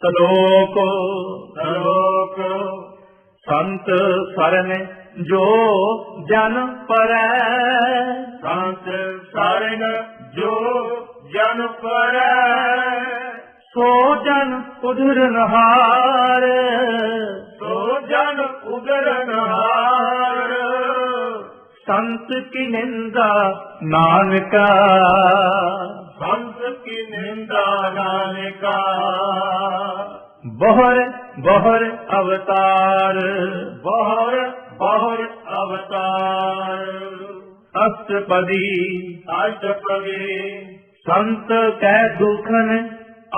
सलोक सलोक संत सरन जो जन परै, संत सरन जो जन परै, सो जन उधरनहार, सो जन उधरनहार। संत की निंदा नानका, संत की निंदा नानका। बहुर बहुर अवतार, बहुर बहुर अवतार। अष्टपदी अष्टपदी संत कै दुखन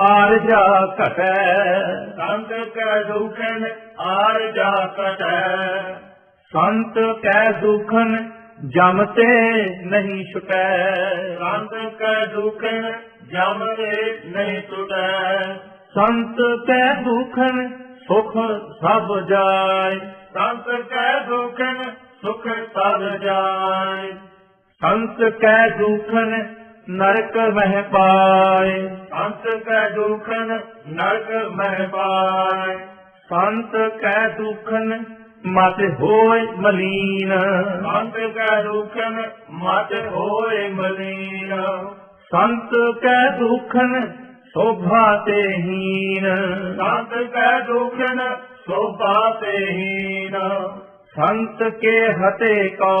आरजा कटै, संत कै दुखन आरजा कटै, संत कै दुखन जमते नहीं छुटै, संत कै दुखन जमते नहीं छुटै, संत कै दुखन सुख सब जाय, संत कै दुखन सुख सब जाय, संत कै दुखन नरक मह पाए, संत कै दुखन नरक मह पाए, संत कै दुखन मत होय मलीन, संत कै दुखन मत होय मलीन, संत कै दुखन शोभा ते हीन, संत कै दुखन शोभा ते हीन, संत के हते को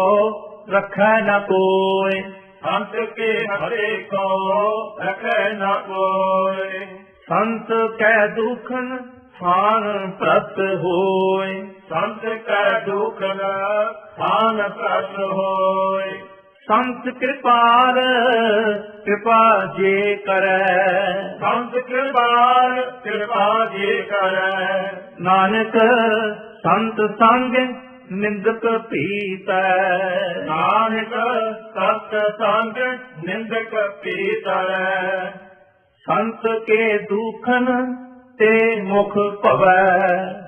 रखै न कोय, संत के हरे को रखै न कोय, संत कै दुखन स्थान प्रत होय, संत कै दुखन स्थान प्रत होय, संत कृपाल कृपा जे करै, संत कृपाल कृपा जे करै, नानक संत संग निंदक पीतै, नानक सत संग निंदक पीतै, संत के दुखन ते मुख पवै,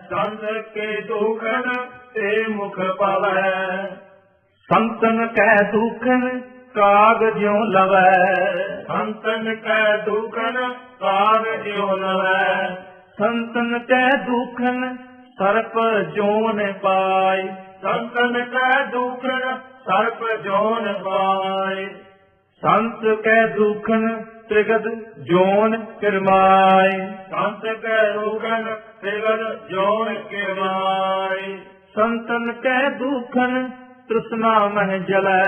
संत के दुखन ते मुख पवै, संतन कै दुखन काग ज्यों लवै, संतन कै दुखन काग ज्यों लवै, संतन कै दुखन सर्प जोन पाय, संतन कै दुखन सर्प जोन पाय, संत कै दुखन त्रिगद जोन किरमाय, संत कै दुखन त्रिगद जोन किरमाय, संतन कै दुखन तृष्णा मह जलै,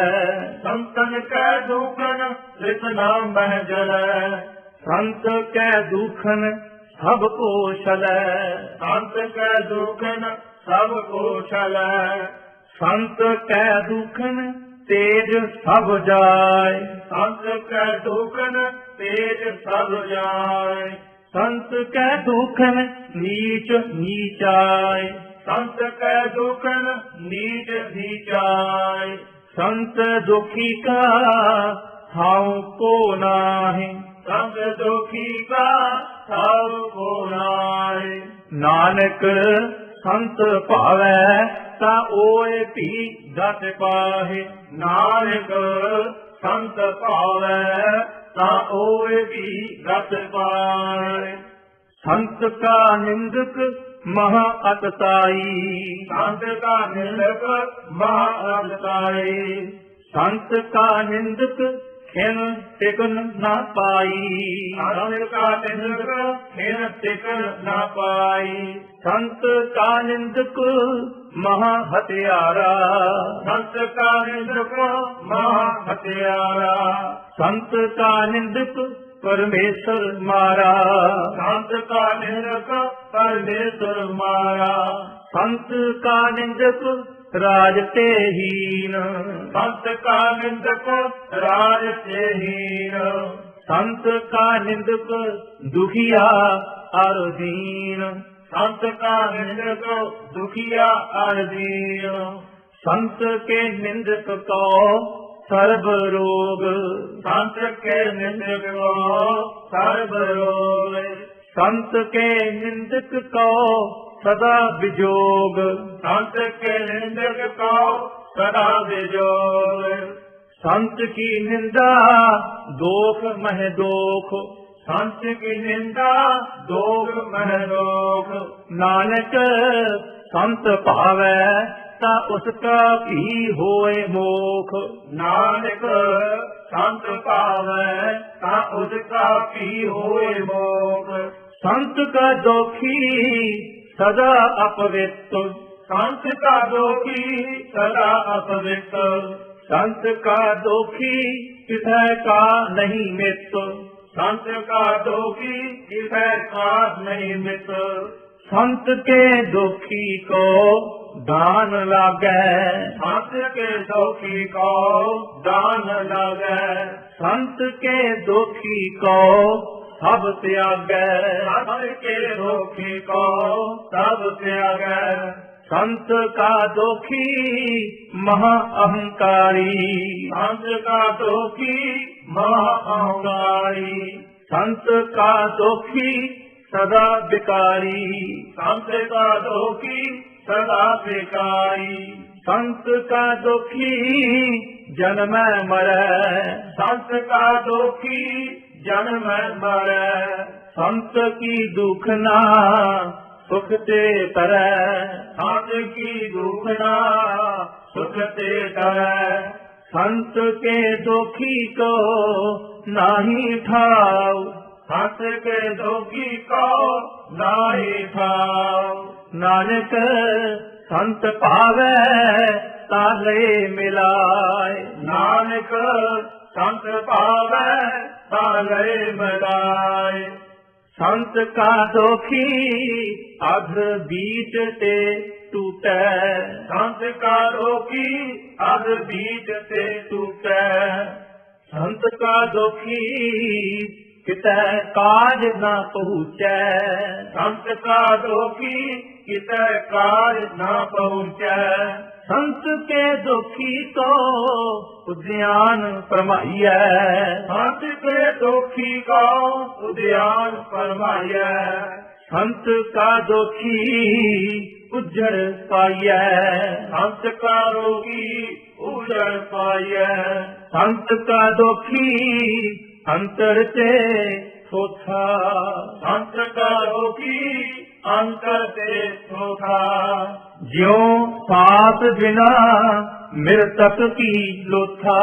संतन कै दुखन तृष्णा मह जलै, संत कै दुखन सब कोशलै, संत कै दुखन सब कोशलै, संत कै दुखन तेज सब जाय, संत कै दुखन तेज सब जाय, संत कै दुखन नीच नीचाय, संत कै दुखन नीच नीचाय, संत दुखी का ठाव को नाहि, संत दुखी का ठाव को नाहि, नानक संत भावै ता ओए भी घट पाहे, नानक संत भावै ता ओए भी घट पाए, संत का निंदक महा अतताई, संत का निंदक महा अतताई, संत का निंदक खिन टिकन न पाई, संत का निंदक खिन टिकन न पाई, संत का निंदक महा हत्यारा, संत का निंदक महा हत्यारा, संत का निंदक परमेश्वर मारा, संत का निंदक परमेश्वर मारा, संत का निंदक राज ते हीन, संत का निंदक राज से हीन, संत का निंदक दुखिया और दीन, संत का निंदक दुखिया और दीन, संत के निंदक को सर्व रोग, संत के निंदक को सर्व रोग, संत के निंदक को सदा विजोग, संत के निंदक को सदा विजोग, संत की निंदा दोख मह दोख, ਸੰਤ ਕੀ ਨਿੰਦਾ ਦੋਗ ਮਹਿ ਰੋਗ। ਨਾਨਕ ਸੰਤ ਭਾਵੈ ਤਾ ਉਸਕਾ ਵੀ ਹੋਏ ਮੋਖ। ਨਾਨਕ ਸੰਤ ਭਾਵੈ ਤਾਂ ਉਸਕਾ ਵੀ ਹੋਏ ਮੋਖ। ਸੰਤ ਕਾ ਦੋਖੀ ਸਦਾ ਅਪਵਿੱਤ। ਸੰਤ ਕਾ ਦੋਖੀ ਸਦਾ ਅਪਵਿੱਤ। ਸੰਤ ਕਾ ਦੋਖੀ ਕਿਸੈ ਕਾ ਨਹੀਂ ਮਿੱਤ। ਸੰਤ ਕਾ ਦੋਖੀ ਕਿਸੈ ਕਾ ਨਹੀਂ ਮਿਤ। ਸੰਤ ਕੇ ਦੋਖੀ ਕੋ ਦਾਨ ਲਾਗੈ। ਸੰਤ ਕੇ ਦੋਖੀ ਕੋ ਦਾਨ ਲਾਗੈ। ਸੰਤ ਕੇ ਦੋਖੀ ਕੋ ਸਭ ਤਿਆਗੈ। ਸੰਤ ਕੇ ਦੋਖੀ ਕੋ ਸਭ ਤਿਆਗੈ। ਸੰਤ ਕਾ ਦੋਖੀ ਮਹਾ ਅਹੰਕਾਰੀ। ਸੰਤ ਕਾ ਦੋਖੀ ਮਹਾ ਅਹੰਕਾਰੀ। ਸੰਤ ਕਾ ਦੋਖੀ ਸਦਾ ਵਿਕਾਰੀ। ਸੰਤ ਕਾ ਦੋਖੀ ਸਦਾ ਵਿਕਾਰੀ। ਸੰਤ ਕਾ ਦੋਖੀ ਜਨਮੈ ਮਰੈ। ਸੰਤ ਕਾ ਦੋਖੀ ਜਨਮੈ ਮਰੈ। ਸੰਤ ਕੀ ਦੁਖ ਨਾ ਸੁਖ ਤੇ ਤਰੈ। ਸੰਤ ਕੀ ਦੁਖ ਨਾ ਸੁਖ ਤੇ ਤਰੈ। ਸੰਤ ਕੇ ਦੋਖੀ ਕੋ ਨਾਹੀ ਠਾਉ। ਸੰਤ ਕੇ ਦੋਖੀ ਕੋ ਨਾਹੀ ਠਾਉ। ਨਾਨਕ ਸੰਤ ਭਾਵੈ ਤਾਲੇ ਮਿਲਾਏ। ਨਾਨਕ ਸੰਤ ਭਾਵੈ ਤਾਲੇ ਮਿਲਾਏ। ਸੰਤ ਕਾ ਦੋਖੀ ਅਧ ਬੀਚ ਤੇ ਟੂਟੈ। ਸੰਤ ਕਾ ਦੋਖੀ ਅਧ ਬੀਚ ਤੇ ਟੂਟੈ। ਸੰਤ ਕਾ ਦੋਖੀ ਕਿਤੈ ਕਾਜ ਨਾ ਪਹੁੰਚੈ। ਸੰਤ ਕਾ ਦੋਖੀ ਕਿਤੈ ਕਾਜ ਨਾ ਪਹੁੰਚੈ। ਸੰਤ ਕੇ ਦੁਖੀ ਕੋ ਉਦਿਆਨ ਫਰਮਾਈਐ। ਸੰਤ ਕੇ ਦੋਖੀ ਕੋ ਉਦਿਆਨ ਫਰਮਾਈਐ। ਸੰਤ ਕਾ ਦੋਖੀ ਉਜੜ ਪਾਈਐ। ਸੰਤ ਕਾ ਦੋਖੀ ਉਜੜ ਪਾਈਐ। ਸੰਤ ਕਾ ਦੋਖੀ ਅੰਤਰ ਤੇ ਸੋਥਾ। ਸੰਤ ਕਾ ਦੋਖੀ ਅੰਤਰ ਤੇ ਸੋਥਾ। ਜਿਉ ਸਾਥ ਬਿਨਾ ਮਿਰਤਕ ਕੀ ਲੋਥਾ।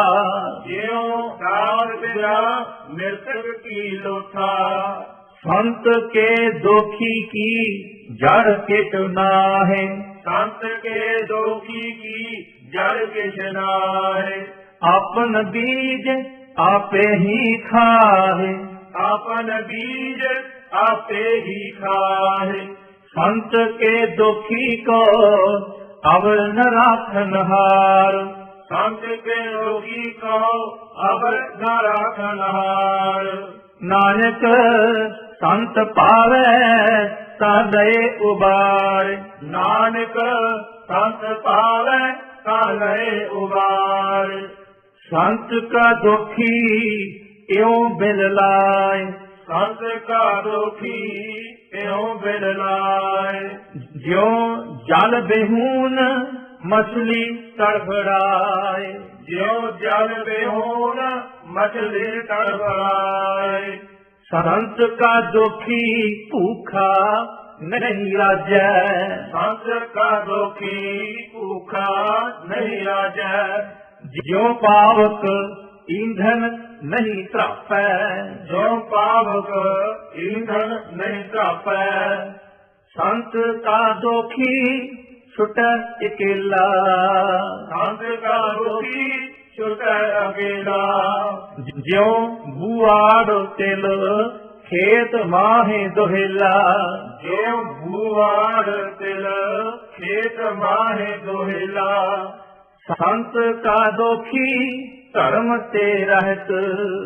ਜਿਉ ਸਾਥ ਬਿਨਾ ਮਿਰਤਕ ਕੀ ਲੋਥਾ। ਸੰਤ ਕੇ ਦੋਖੀ ਕੀ ਜੜ ਕਿਛ ਨਾਹਿ। ਸੰਤ ਕੇ ਦੋਖੀ ਕੀ ਜੜ ਕਿਛ ਨਾਹਿ। ਆਪਨ ਬੀਜ ਆਪੇ ਹੀ ਖਾਹਿ। ਆਪਨ ਬੀਜ ਆਪੇ ਹੀ ਖਾਹਿ। ਸੰਤ ਕੇ ਦੋਖੀ ਕੋ ਅਵਰ ਨ ਰਾਖਨ ਹਾਰ। ਸੰਤ ਕੇ ਦੋਖੀ ਕੋ ਅਵਰ ਨ ਰਾਖਨ ਹਾਰ। ਨਾਨਕ ਸੰਤ ਪਾਵੈ ਤਾ ਦਏ ਉਬਾਰ। ਨਾਨਕ ਸੰਤ ਪਾਵੈ ਤਾ ਲਏ ਉਬਾਰ। ਸੰਤ ਕਾ ਦੋਖੀ ਇਉ ਬਿਲ ਲਾਇ। ਸੰਤ ਕਾ ਦੋਖੀ ਇਉ ਬਿਲ ਲਾਇ। ਜਿਉ ਜਲ ਬਿਹੂਨ ਮਛਲੀ ਤੜਫੜਾਏ। ਜਿਉ ਜਲ ਬਿਹੂਨ ਮਛਲੀ ਤੜਫੜਾਏ। ਸੰਤ ਕਾ ਦੋਖੀ ਭੂਖਾ ਨਹੀਂ ਰਾਜੈ। ਸੰਤ ਕਾ ਦੋਖੀ ਭੂਖਾ ਨਹੀਂ ਰਾਜੈ। ਜਿਉ ਪਾਵਕ ਈਂਧਨ ਨਹੀਂ ਤਰਾਪੈ। ਜਿਉ ਪਾਵਕ ਈਂਧਨ ਨਹੀਂ ਤਰਾਪੈ। ਸੰਤ ਕਾ ਦੋਖੀ ਛੁਟੈ ਇਕੇਲਾ। ਸੰਤ ਕਾ ਦੋਖੀ ਛੁਟੈ ਅਕੇਲਾ। ਜਿਉ ਬੂਆੜ ਤਿਲ ਖੇਤ ਮਾਹੇ ਦੁਹੇਲਾ। ਜਿਉ ਬੂਆੜ ਤਿਲ ਖੇਤ ਮਾਹੇ ਦੁਹੇਲਾ। ਸੰਤ ਕਾ ਦੋਖੀ ਧਰਮ ਤੇ ਰਹਿਤ।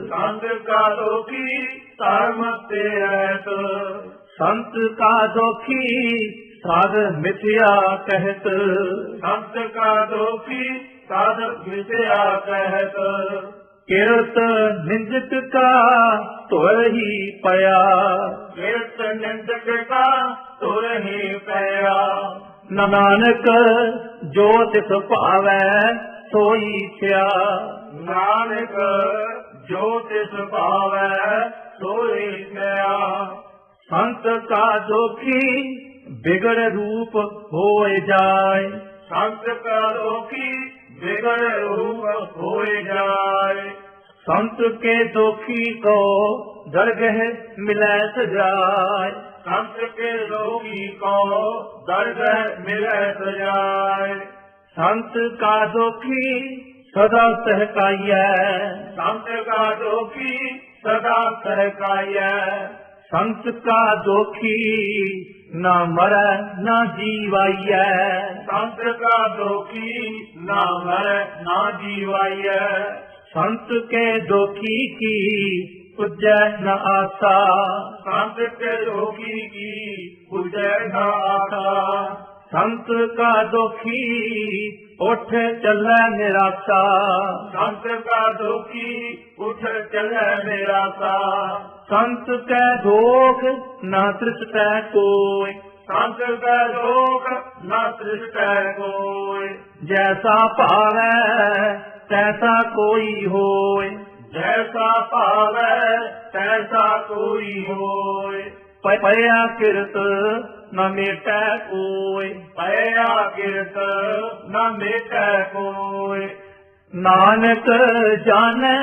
ਸੰਤ ਕਾ ਦੋਖੀ ਧਰਮ ਤੇ ਰਹਿਤ। ਸੰਤ ਕਾ ਦੋਖੀ ਸਾਧ ਮਿਥਿਆ ਕਹਿਤ। ਸੰਤ ਕਾ ਦੋਖੀ ਸਾਧ ਮਿਥਿਆ ਕਹਿਤ। ਕਿਰਤ ਨਿੰਦਕ ਕਾ ਧੁਰ ਹੀ ਪਿਆ। ਕਿਰਤ ਨਿੰਦਕ ਕਾ ਧੁਰ ਹੀ ਪਿਆ। ਨਾਨਕ ਜੋ ਤਿਸ ਭਾਵੈ ਸੋਈ ਥਿਆ। ਨਾਨਕ ਜੋ ਤਿਸ ਭਾਵੈ सोई गया। संत का दुखी बिगड़ रूप होए जाए, संत का दुखी बिगड़ रूप होए जाए। संत के दुखी को दरगह मिलै सजाए, संत के दुखी को दरगह मिलै सजाए। संत का दुखी सदा सहकाइयै, संत का दुखी सदा सहकाइयै। संत का दुखी न मरै न जीवाइयै, संत का दुखी ना मरै ना जीवाइयै। संत के दुखी की पूजै न आसा, संत के दुखी की पूजै न आसा। संत का दुखी उठ चलै निराशा, संत का दुखी उठ चलै निराशा। संत कै दोख न तृष्टै कोय, संत का दुख न तृष्टै कोय। जैसा पावै तैसा कोई होय, जैसा पावै तैसा कोई होय। पया किरत न मेटै कोय, पया किरत न मिटै कोय। नानक जानै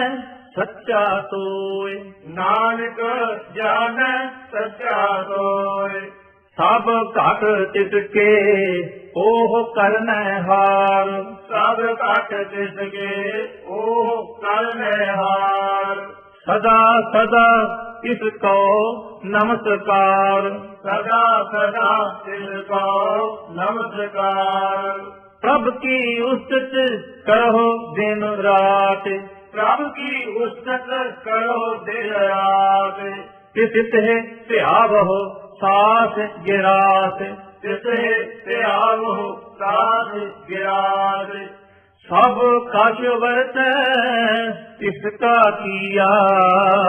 सच्चा सोय, नानक जानै सच्चा सोय। सब घट तिसके ओह करनै हार, सब घट तिसके ओह करनै हार। सदा सदा इसको नमस्कार, सदा सदा तिसको नमस्कार। प्रभु की उस्तत करो दिन रात, प्रभु की उस्तत करो दिन रात। तिसहे त्यावहो सास गिरास, तिसहे त्यावो साथ गिरास। सब कछ वर्त इसका किया,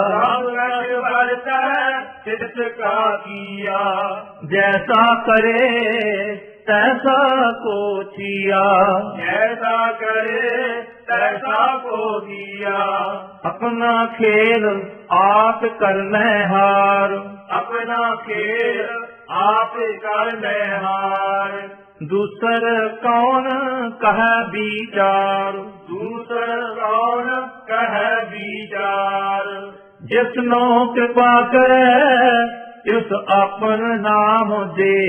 सब रंग बरतै तिसका किया। जैसा करे तैसा को किया, जैसा करे तैसा को किया। अपना खेल आप करनै हार, अपना खेल आप करनै हार। दूसर कौन कह विचार, दूसर कौन कह विचार। जिसनो कृपा करे तिस आपन नाम दे,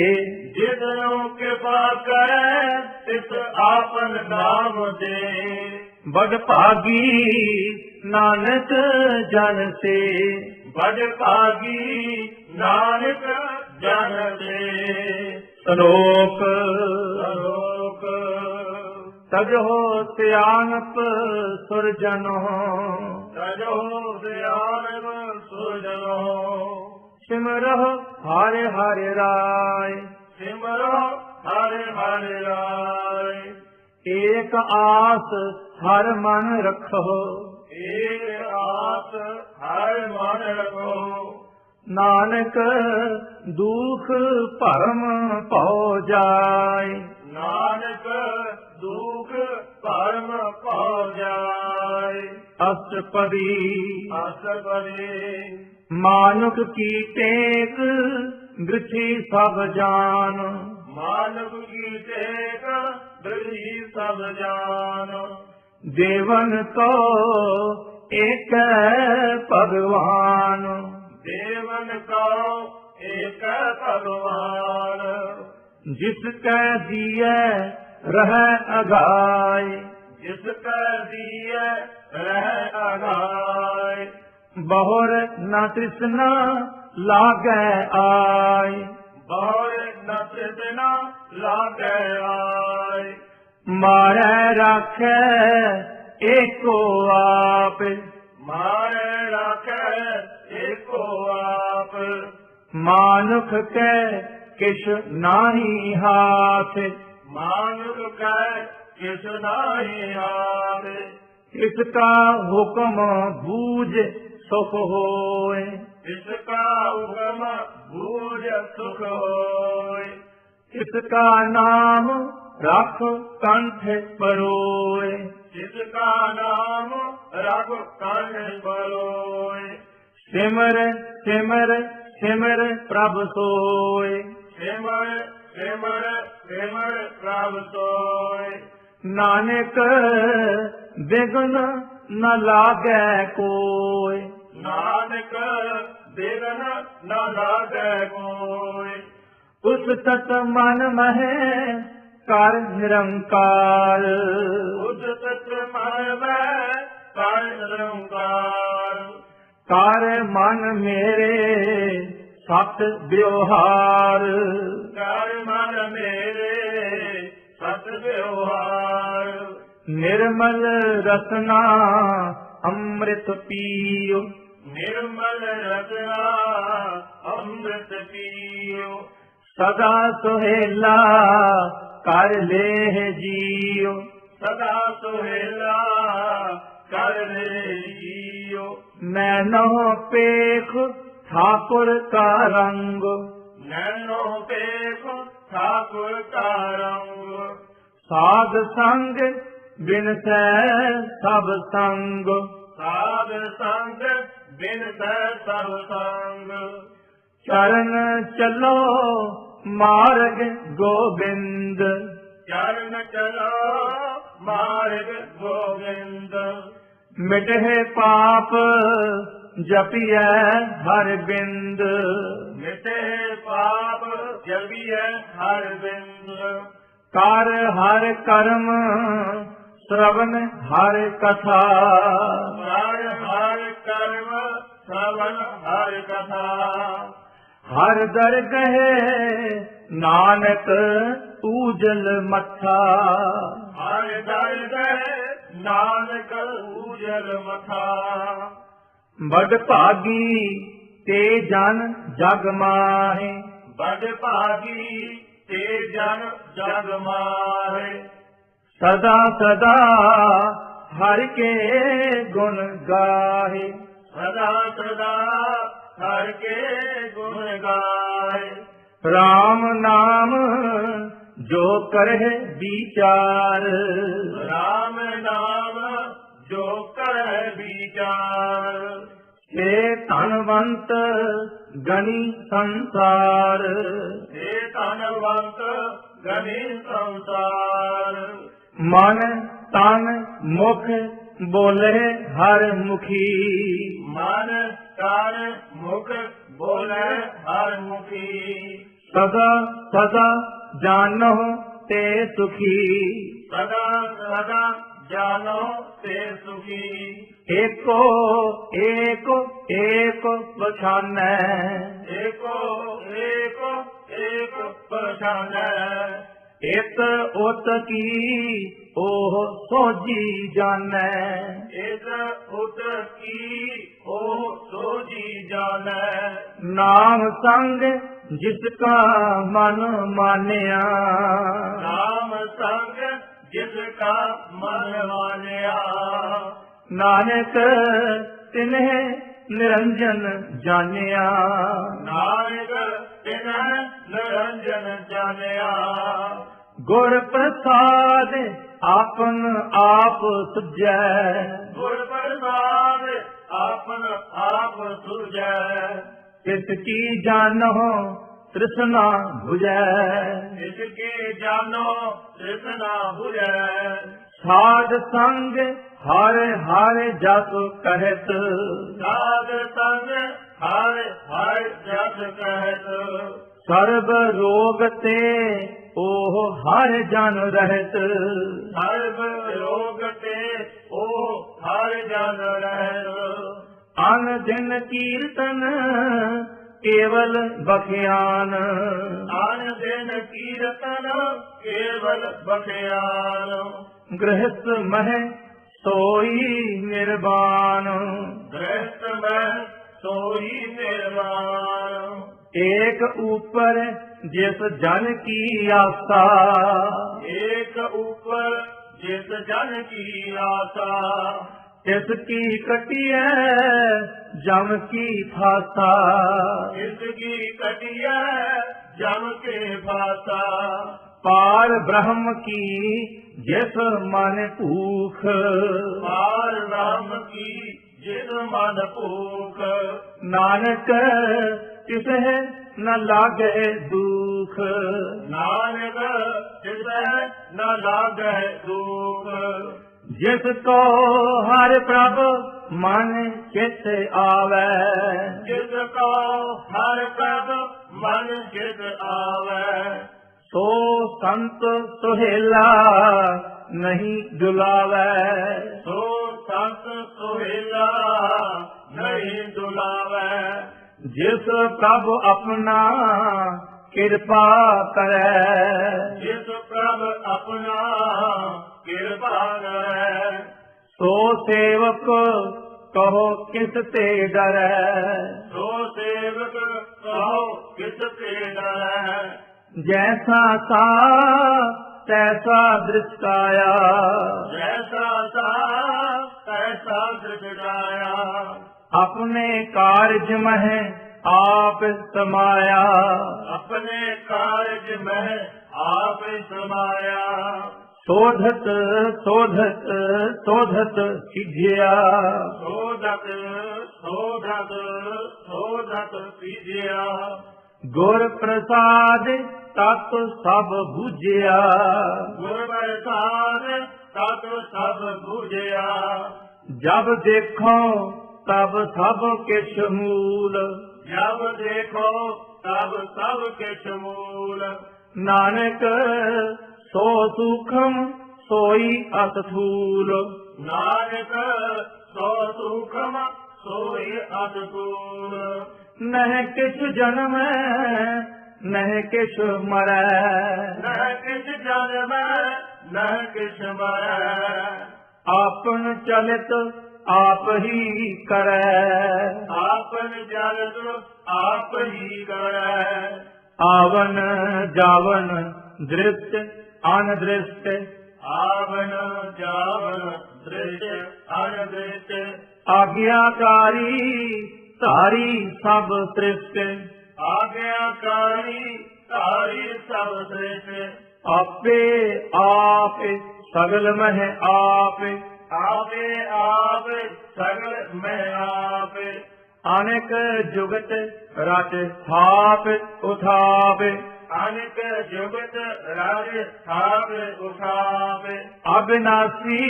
जिसनो कृपा करे तिस आपन नाम दे। बड़ भागी नानक जन से, बड़ भागी नानक जन से। श्लोक श्लोक तजो सियानप सुरजनो, तजो दयानव सुजनो। सिमरह हरे हरे राय, सिमरो हरे हरे राय। एक आस हर मन रखो, एक आस हर मन रखो। नानक दुख भरम पौ जाय, नानक दुख परम पौ जाय। अष्टपदी अष्टपदी मानुक की टेक गृथी सब जान, मानव की टेक दृढ़ी सब जान। देवन को एक भगवान, देवन को एक भगवान। जिसकै दिए रह अगाय, जिसका दिए रह अगाय। बहुर न तृष्णा लागै आय, बहुर न तृष्णा लागै आय। मारै राखै एको आप, मारे राखै एको आप। मानुख कै किछ नाही हाथ, मानुख कै किछ नाही हाथ। इसका हुक्म बूझ सुख होय, इसका हुक्म बूझ सुख होय। इसका नाम रख कंठ परोय, जिसका नाम रघु कंठ बरोय। ਸਿਮਰ ਸਿਮਰ ਸਿਮਰ ਪ੍ਰਭ ਸੋਏ। ਸਿਮਰ ਸਿਮਰ ਸਿਮਰ ਪ੍ਰਭ ਸੋਏ। ਨਾਨਕ ਬਿਗਨ ਨ ਲਾਗੈ ਕੋਇ। ਨਾਨਕ ਬਿਗਨ ਨ ਲਾਗੈ ਕੋਇ। ਉਸ ਤਤ ਮਨ ਮਹਿ ਕਰ ਨਿਰੰਕਾਰ। ਉਸ ਤਤ ਮਨ ਮਹਿ ਕਰ ਨਿਰੰਕਾਰ। ਕਰ ਮਨ ਮੇਰੇ ਸਤ ਵਿਵਹਾਰ। ਕਰ ਮਨ ਮੇਰੇ ਸਤ ਵਿਵਹਾਰ। ਨਿਰਮਲ ਰਸਨਾ ਅੰਮ੍ਰਿਤ ਪੀਓ। ਨਿਰਮਲ ਰਸਨਾ ਅੰਮ੍ਰਿਤ ਪੀਓ। ਸਦਾ ਸੁਹੇਲਾ ਕਰ ਲੇਹ ਜੀਓ। ਸਦਾ ਸੁਹੇਲਾ ਕਰ ਲੇਹ ਜੀਓ। ਨੈਨੋ ਪੇਖ ਠਾਕੁਰ ਕਾ ਰੰਗ। ਨੈਨੋ ਪੇਖ ਠਾਕੁਰ ਕਾ ਰੰਗ। ਸਾਧ ਸੰਗ ਬਿਨਸੈ ਸਭ ਸੰਗ। ਸਾਧ ਸੰਗ ਬਿਨਸੈ ਸਭ ਸੰਗ। ਚਰਨ ਚਲੋ ਮਾਰਗ ਗੋਬਿੰਦ। ਚਰਨ ਚਲੋ ਮਾਰਗ ਗੋਬਿੰਦ। ਮਿਟਹਿ ਪਾਪ ਜਪਿਐ ਹਰਿ ਬਿੰਦ। ਮਿਟੇ ਪਾਪ ਜਪਿਐ ਹਰਿ ਬਿੰਦ। ਕਰ ਹਰਿ ਕਰਮ ਸ਼ਰਵਨ ਹਰਿ ਕਥਾ। ਹਰਿ ਹਰਿ ਕਰਮ ਸ਼ਰਵਨ ਹਰਿ ਕਥਾ। ਹਰ ਦਰਗਹਿ ਨਾਨਕ ਊਜਲ ਮੱਥਾ। ਹਰਿ ਦਰਗਹਿ ਨਾਨਕ ਊਜਲ ਮਥਾ। ਬੜ ਭਾਗੀ ਤੇ ਜਨ ਜਗ ਮਾਹੇ। ਬੜ ਭਾਗੀ ਤੇ ਜਨ ਜਗ ਮਾਹੇ। ਸਦਾ ਸਦਾ ਹਰਿ ਕੇ ਗੁਣ ਗਾਹੇ। ਸਦਾ ਸਦਾ ਹਰਿ ਕੇ ਗੁਣ ਗਾਏ। ਰਾਮ ਨਾਮ ਜੋ ਕਰਹਿ ਵਿਚਾਰ। ਰਾਮ ਨਾਮ ਜੋ ਕਰੈ ਵਿਚਾਰ। ਏ ਧਨਵੰਤ ਗਣੀ ਸੰਸਾਰ। ਏ ਧਨਵੰਤ ਗਣੀ ਸੰਸਾਰ। ਮਨ ਤਨ ਮੁਖ ਬੋਲੇ ਹਰਿ ਮੁਖੀ। ਮਨ ਤਨ ਮੁਖ ਬੋਲੇ ਹਰਿ ਮੁਖੀ। ਸਦਾ ਸਦਾ ਜਾਨੋ ਤੇ ਸੁਖੀ। ਸਦਾ ਸਦਾ ਜਾਨੋ ਤੇ ਸੁਖੀ। ਏਕੋ ਏਕ ਏਕ ਪਛਾਨੈ। ਏਕੋ ਏਕੋ ਏਕ ਪਛਾਨੈ। ਇਤ ਉਤ ਕੀ ਉਹ ਸੋਜੀ ਜਾਣੈ। ਇਤ ਉਤ ਕੀ ਉਹ ਸੋਜੀ ਜਾਣੈ। ਨਾਮ ਸੰਗ ਜਿਸ ਕਾ ਮਨ ਮਾਨਿਆ। ਨਾਮ ਸੰਗ ਜਿਸ ਕਾ ਮਨ ਮਾਨਿਆ। ਨਾਨਕ ਤਿਨਹਿ ਨਿਰੰਜਨ ਜਾਣਿਆ। ਨਾਨਕ ਤਿਨਹਿ ਨਿਰੰਜਨ ਜਾਣਿਆ। ਗੁਰ ਪ੍ਰਸਾਦ ਆਪਨ ਆਪ ਸੁਝੈ। ਗੁਰ ਪ੍ਰਸਾਦ ਆਪਨ ਆਪ ਸੁਝੈ। ਤਿਸ ਕੀ ਜਾਣੋ ਤ੍ਰਿਸ਼ਨਾ 부ਜੈ। ਤਿਸ ਕੀ ਜਾਣੋ ਤ੍ਰਿਸ਼ਨਾ 부ਜੈ। ਸਾਧ ਸੰਗ ਹਰਿ ਹਰਿ ਜਸ ਕਹਿਤ। ਸਾਧ ਸੰਗ ਹਰਿ ਹਰਿ ਜਸ ਕਹਿਤ। ਸਰਬ ਰੋਗ ਤੇ ਉਹ ਹਰਿ ਜਨ ਰਹਿਤ। ਸਰਬ ਰੋਗ ਤੇ ਉਹ ਹਰਿ ਜਨ ਰਹਿਤ। ਅਨ ਦਿਨ ਕੀਰਤਨ ਕੇਵਲ ਬਖਿਆਨ। ਅਨ ਦਿਨ ਕੀਰਤਨ ਕੇਵਲ ਬਖਿਆਨ। ਗ੍ਰਹਿਸਥ ਮਹਿ ਸੋਈ ਨਿਰਵਾਣ। ਗ੍ਰਹਿਸਥ ਮਹਿ ਸੋਈ ਨਿਰਵਾਣ। ਏਕ ਊਪਰ ਜਿਸ ਜਨ ਕੀ ਆਸਾ। ਏਕ ਊਪਰ ਜਿਸ ਜਨ ਕੀ ਆਸਾ। ਤਿਸ ਕੀ ਕਟਿਐ ਜਮ ਕੀ ਫਾਸਾ। ਇਸ ਕੀ ਕਟਿਐ ਜਮ ਕੇ ਫਾਸਾ। ਪਾਰ ਬ੍ਰਹਮ ਕੀ ਜਿਸ ਮਨ ਭੂਖ। ਪਾਰ ਬ੍ਰਹਮ ਕੀ ਜਿਸ ਮਨ ਭੂਖ। ਨਾਨਕ ਤਿਸਹਿ ਨ ਲਾਗੈ ਦੁਖ। ਨਾਨਕ ਤਿਸਹਿ ਨ ਲਾਗੈ ਦੁਖ। ਜਿਸ ਕੋ ਹਰਿ ਪ੍ਰਭ ਮਨ ਚਿਤ ਆਵੈ। ਜਿਸ ਕੋ ਹਰਿ ਪ੍ਰਭ ਮਨ ਚਿਤ ਆਵੈ। ਸੋ ਸੰਤ ਸੁਹੇਲਾ ਨਹੀਂ ਜੁਲਾਵੈ। ਸੋ ਸੰਤ ਸੁਹੇਲਾ ਨਹੀਂ ਡੁਲਾਵੈ। ਜਿਸ ਪ੍ਰਭ ਆਪਣਾ ਕਿਰਪਾ ਕਰੈ। ਜਿਸ ਪ੍ਰਭ ਆਪਣਾ ਕਿਰਪਾ ਕਰੈ। ਸੋ ਸੇਵਕ ਕਹੋ ਕਿਸ ਤੇ ਡਰੈ। ਸੋ ਸੇਵਕ ਕਹੋ ਕਿਸ ਤੇ ਡਰੈ। ਜੈਸਾ ਸਾ ਤੈਸਾ ਦ੍ਰਿਸ਼ਟਾਇਆ। ਜੈਸਾ ਸਾ ਤੈਸਾ ਦ੍ਰਿਸ਼ਟਾਇਆ। ਆਪਣੇ ਕਾਰਜ ਮਹਿ ਆਪ ਸਮਾਇਆ। ਆਪਣੇ ਕਾਰਜ ਮਹਿ ਆਪ ਸਮਾਇਆ। ਸੋਧਤ ਸੋਧਤ ਸੋਧਤ ਸਿਝਿਆ। ਸੋਧਤ ਸੋਧਤ ਸੋਧਤ ਪੀਜਿਆ। ਗੁਰ ਪ੍ਰਸਾਦ ਤਤ ਸਭ ਬੁਝਿਆ। ਗੁਰ ਪ੍ਰਸਾਦ ਤਤ ਸਭ ਬੁਝਿਆ। ਜਬ ਦੇਖੋ ਤਬ ਸਭ ਕਿਛ ਮੂਲ। ਜਬ ਦੇਖੋ ਤਬ ਸਭ ਕਿਛ ਮੂਲ। ਨਾਨਕ ਸੋ ਸੂਖਮ ਸੋਈ ਅਸਥੂਲ। ਨਾਨਕ ਸੋ ਸੂਖਮ ਸੋਈ ਅਸਥੂਲ। ਨਹਿ ਕਿਛ ਜਨਮੈ ਨਹਿ ਕਿਛ ਮਰੈ। ਨਹਿ ਕਿਛ ਜਨਮੈ ਨਹਿ ਕਿਛ ਮਰੈ। ਆਪਨ ਚਲਿਤ ਆਪ ਹੀ ਕਰੈ। ਆਪਨ ਜਲਤ ਆਪ ਹੀ ਕਰੈ। ਆਵਨ ਜਾਵਨ ਦ੍ਰਿਸ਼ਟ ਅਨਦ੍ਰਿਸ਼ਟ। ਆਵਨ ਜਾਵਨ ਦ੍ਰਿਸ਼ਟ ਅਨਦ੍ਰਿਸ਼ਟ। ਆਗਿਆਕਾਰੀ ਧਾਰੀ ਸਭ ਸ੍ਰਿਸ਼ਟ। ਆਗਿਆਕਾਰੀ ਧਾਰੀ ਸਭ ਸ੍ਰਿਸ਼ਟ। ਆਪੇ ਆਪ ਸਗਲ ਮਹਿ ਆਪ। ਆਪੇ ਆਪ ਸਗਲ ਮੈਂ ਆਪ। ਅਨੇਕ ਜੁਗਤ ਰਚ ਥਾਪ ਉਠਾਪ। ਅਨੇਕ ਜੁਗਤ ਰਾਜ ਥਾਪ ਉਠਾਪ। ਅਬਿਨਾਸੀ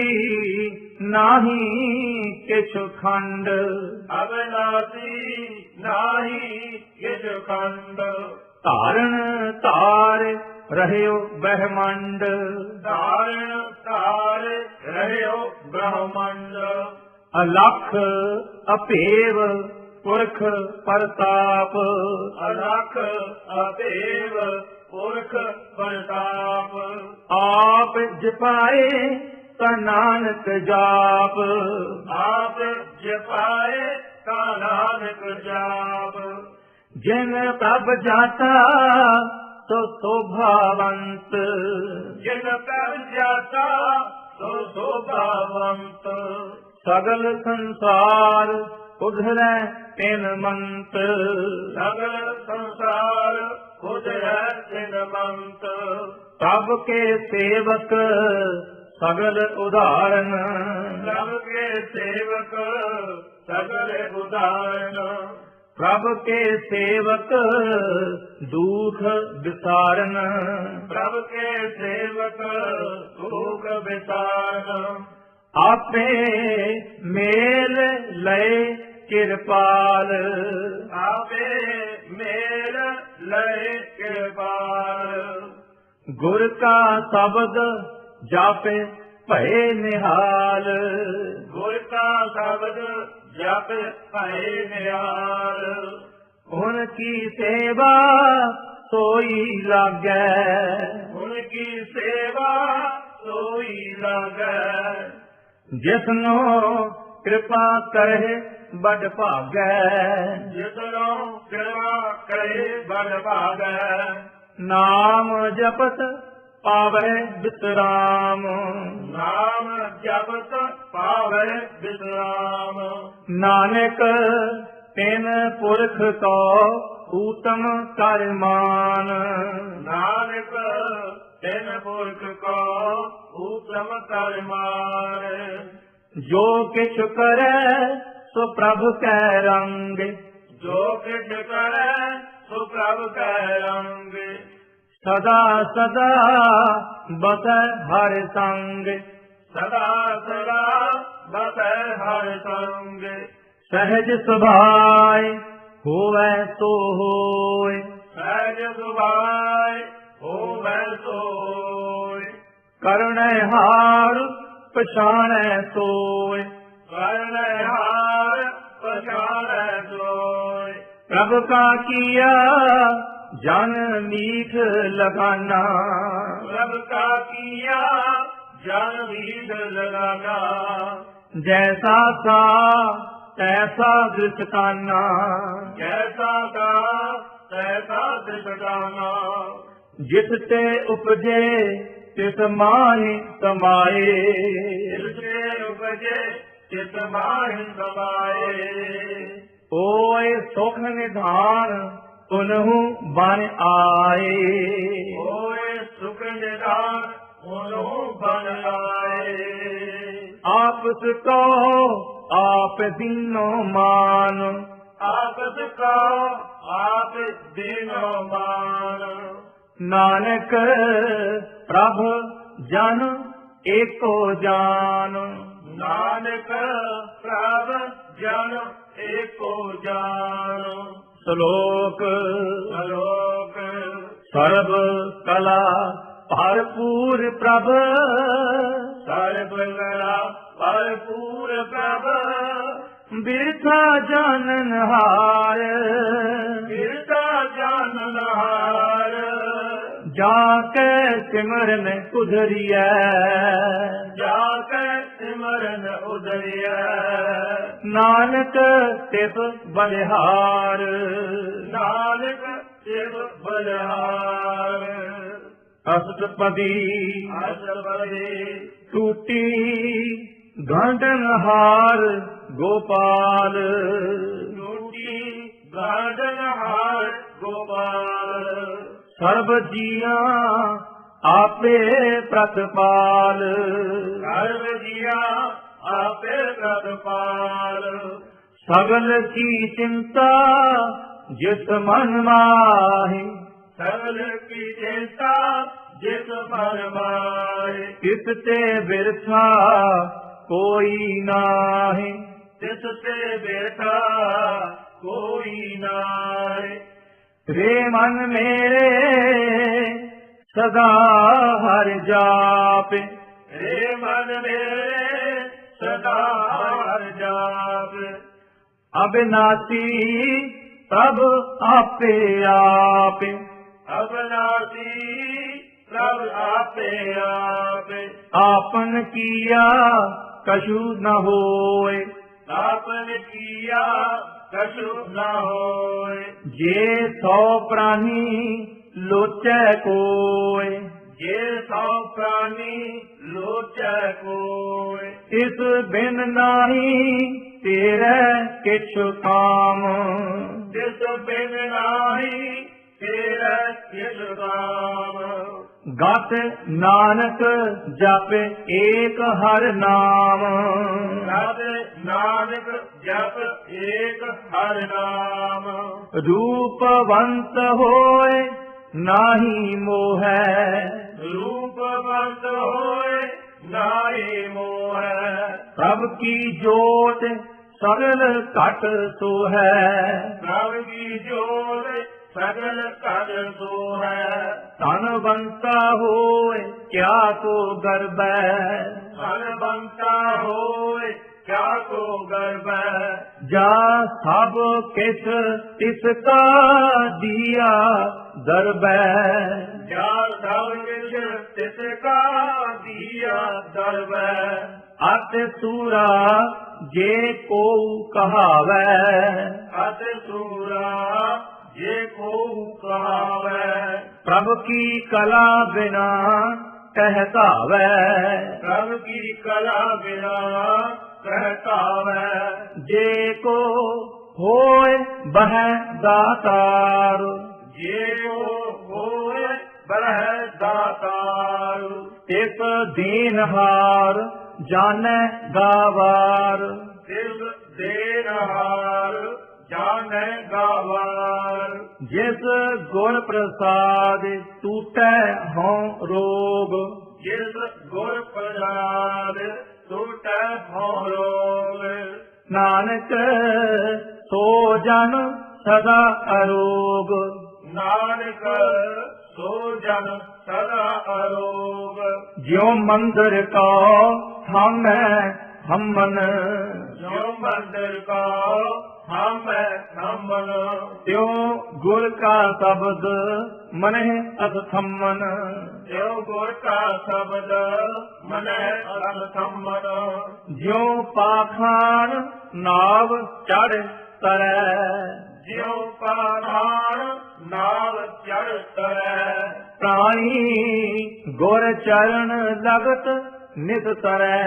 ਨਾਹੀ ਕਿਛ ਖੰਡ। ਅਬਿਨਾਸੀ ਨਾਹੀ ਕਿਛ ਖੰਡ। ਧਾਰਨ ਧਾਰ ਰਹਿਓ ਬ੍ਰਹਮੰਡ। ਧਾਰਨ ਧਾਰ ਰਹਿਓ ਬ੍ਰਹਮੰਡ। ਅਲਖ ਅਭੇਵ ਪੁਰਖ ਪ੍ਰਤਾਪ। ਅਲਖ ਅਭੇਵ ਪੁਰਖ ਪ੍ਰਤਾਪ। ਆਪ ਜਪਾਏ ਤਾ ਨਾਨਕ ਜਾਪ। ਆਪ ਜਪਾਏ ਤਾ ਨਾਨਕ ਜਾਪ। ਜਿਨ ਪ੍ਰਭ ਜਾਤਾ ਸੋ ਸੋਭਾਵੰਤ। ਜਿਨ ਪ੍ਰਭ ਜਾਤਾ ਸੋ ਸੋਭਾਵੰਤ। ਸਗਲ ਸੰਸਾਰ ਉਧਰੈ ਤਿਨ ਮੰਤ। ਸਗਲ ਸੰਸਾਰ ਉਧਰੈ ਤਿਨ ਮੰਤ। ਪ੍ਰਭ ਕੇ ਸੇਵਕ ਸਗਲ ਉਦਾਹਰਨ। ਪ੍ਰਭ ਕੇ ਸੇਵਕ ਸਗਲ ਉਦਾਹਰਨ। ਪ੍ਰਭ ਕੇ ਸੇਵਕ ਦੁਖ ਵਿਸਾਰਨ। ਪ੍ਰਭ ਕੇ ਸੇਵਕ ਦੁਖ ਵਿਸਾਰਨ। ਆਪੇ ਮੇਲ ਲਏ ਕਿਰਪਾਲ। ਆਪੇ ਮੇਲ ਲਏ ਕਿਰਪਾਲ। ਗੁਰ ਕਾ ਸ਼ਬਦ ਜਾਪੇ ਭਏ ਨਿਹਾਲ। ਗੁਰ ਕਾ ਸ਼ਬਦ ਜਪ ਭਏ ਨਿਹਾਲ। ਹੁਣ ਕੀ ਸੇਵਾ ਸੋਈ ਲਾਗੈ। ਹੁਣ ਕੀ ਸੇਵਾ ਸੋਈ ਲਾਗੈ। ਜਿਸਨੋ ਕਿਰਪਾ ਕਰੇ ਬੜ ਭਾਗੈ। ਜਿਸਨੋ ਕਿਰਪਾ ਕਰੇ ਬੜ ਭਾਗੈ। ਨਾਮ ਜਪਤ ਪਾਵੈ ਵਿਸਰਾਮ। ਨਾਮ ਜਪਤ ਪਾਵੈ ਵਿਸਰਾਮ। ਨਾਨਕ ਤਿਨ ਪੁਰਖ ਕੋ ਊਤਮ ਕਰ ਮਾਨ। ਨਾਨਕ ਤਿਨ ਪੁਰਖ ਕੋ ਊਤਮ ਕਰ ਮਾਨ। ਜੋ ਕਿਛ ਕਰੈ सो प्रभ कै रंग, जो किछ करे सो प्रभ कै रंग, सदा सदा बसै हर संग, सदा सदा बसै हर संग, सहज सुभाय होवै सो होय, सहज सुभाय होवै सोय, करुणहार पछाणै सोय, करुणहार पछाणै सोय, प्रभु का किया जन मीठ लगाना, प्रभ का किया जन मीठ लगाना, जैसा सा तैसा दृष्टाना, जैसा का तैसा दृष्टाना, जिस ते उपजे तिस माहि समाये, जिससे उपजे चित माहि समाये, ओय सुख निधान उन्हु बन आए, होए सुख निदान उन्हों बन आए, आपस को आप दीनो मान, आपस का आप दीनो मान, नानक प्रभु जन एको जान, नानक प्रभ जन एको जान, श्लोक श्लोक सर्व कला भरपूर प्रभ, सर्व कला भरपूर प्रभ, बिरथा जानन हार, गिरता जाननहार, जाके सिमरन उधरिया, जाके सिमरन उदरिया, नानक तिस बलिहार, नानक शिव बलहार, अष्टपदी अष्टपदी टूटी गंडन हार गोपाल, टूटी गार्डनहार गोपाल, सर्व जिया आपे प्रतिपाल, सर्व जिया आपे प्रतपाल, सगल की चिंता जिस मन माहि, सगल की चिंता जिस मन माए, किसते बिरथा कोई नाहि, तिससे बेटा कोई नाय, रे मन मेरे सदा हर जापे, रे मन मेरे सदा हर जाप, अविनाशी प्रभु आपे आपे, अविनाशी प्रभ आपे आपे, आपन किया कछु न होय, आपन किया कछु न होय, जे सौ प्राणी लोचै कोय, ये सौ प्राणी लोचै कोय, इस बिन नाही तेरे किछु काम, जिस बिन नाही तेरा किस काम, गत नानक जप एक हर नाम, रब नानक जप एक हर नाम, रूपवंत होय नाही मोह, रूपवंत होए नाई मोह, प्रभ की जोत सगल घट सो है, प्रभ की जोत सगल कर सो है, धनवंता होय क्या को गर्व, धन बनता होए क्या को गर्व, जा सब किस तिसका दिया दरब, जा सब किछ तिसका दिया दरब, अत सूरा जे को कहावै, अत सूरा ये को कहावै, प्रभु की कला बिना कहकावै, प्रभु की कला बिना कहकावै, जे को होय बह दातार, ये को होए बरह दातार, तिस दीनहार जाने गावार, दिल देना ਜਿਸ ਗੁਰ ਪ੍ਰਸਾਦ ਟੂਟੈ ਹਉ ਰੋਗ, ਜਿਸ ਗੁਰ ਪ੍ਰਸਾਦ ਟੂਟੈ ਹਉ ਰੋਗ, ਨਾਨਕ ਸੋ ਜਨ ਸਦਾ ਅਰੋਗ, ਨਾਨਕ ਸੋ ਜਨ ਸਦਾ ਅਰੋਗ, ਜਿਉ ਮੰਦਰ ਕਾ ਥਾਮੈ ਹਮਨ, ਜਿਉ ਮੰਦਰ ਕਾ ਥਾਮੈ ਹਮਨ, ਤਿਉ ਗੁਰ ਕਾ ਸ਼ਬਦ ਮਨਹਿ ਅਸਥੰਮਨ, ਜਿਉ ਗੁਰ ਕਾ ਸ਼ਬਦ ਮਨੈ ਅਸਥੰਮਨ, ਜਿਉ ਪਾਖਾਨ ਨਾਵ ਚੜ ਤਰੈ, ਜਿਉ ਪਾਖਾਨ ਨਾਵ ਚੜ ਤਰੈ, ਪ੍ਰਾਣੀ ਗੁਰ ਚਰਨ ਲਗਤ ਨਿਤ ਤਰੈ,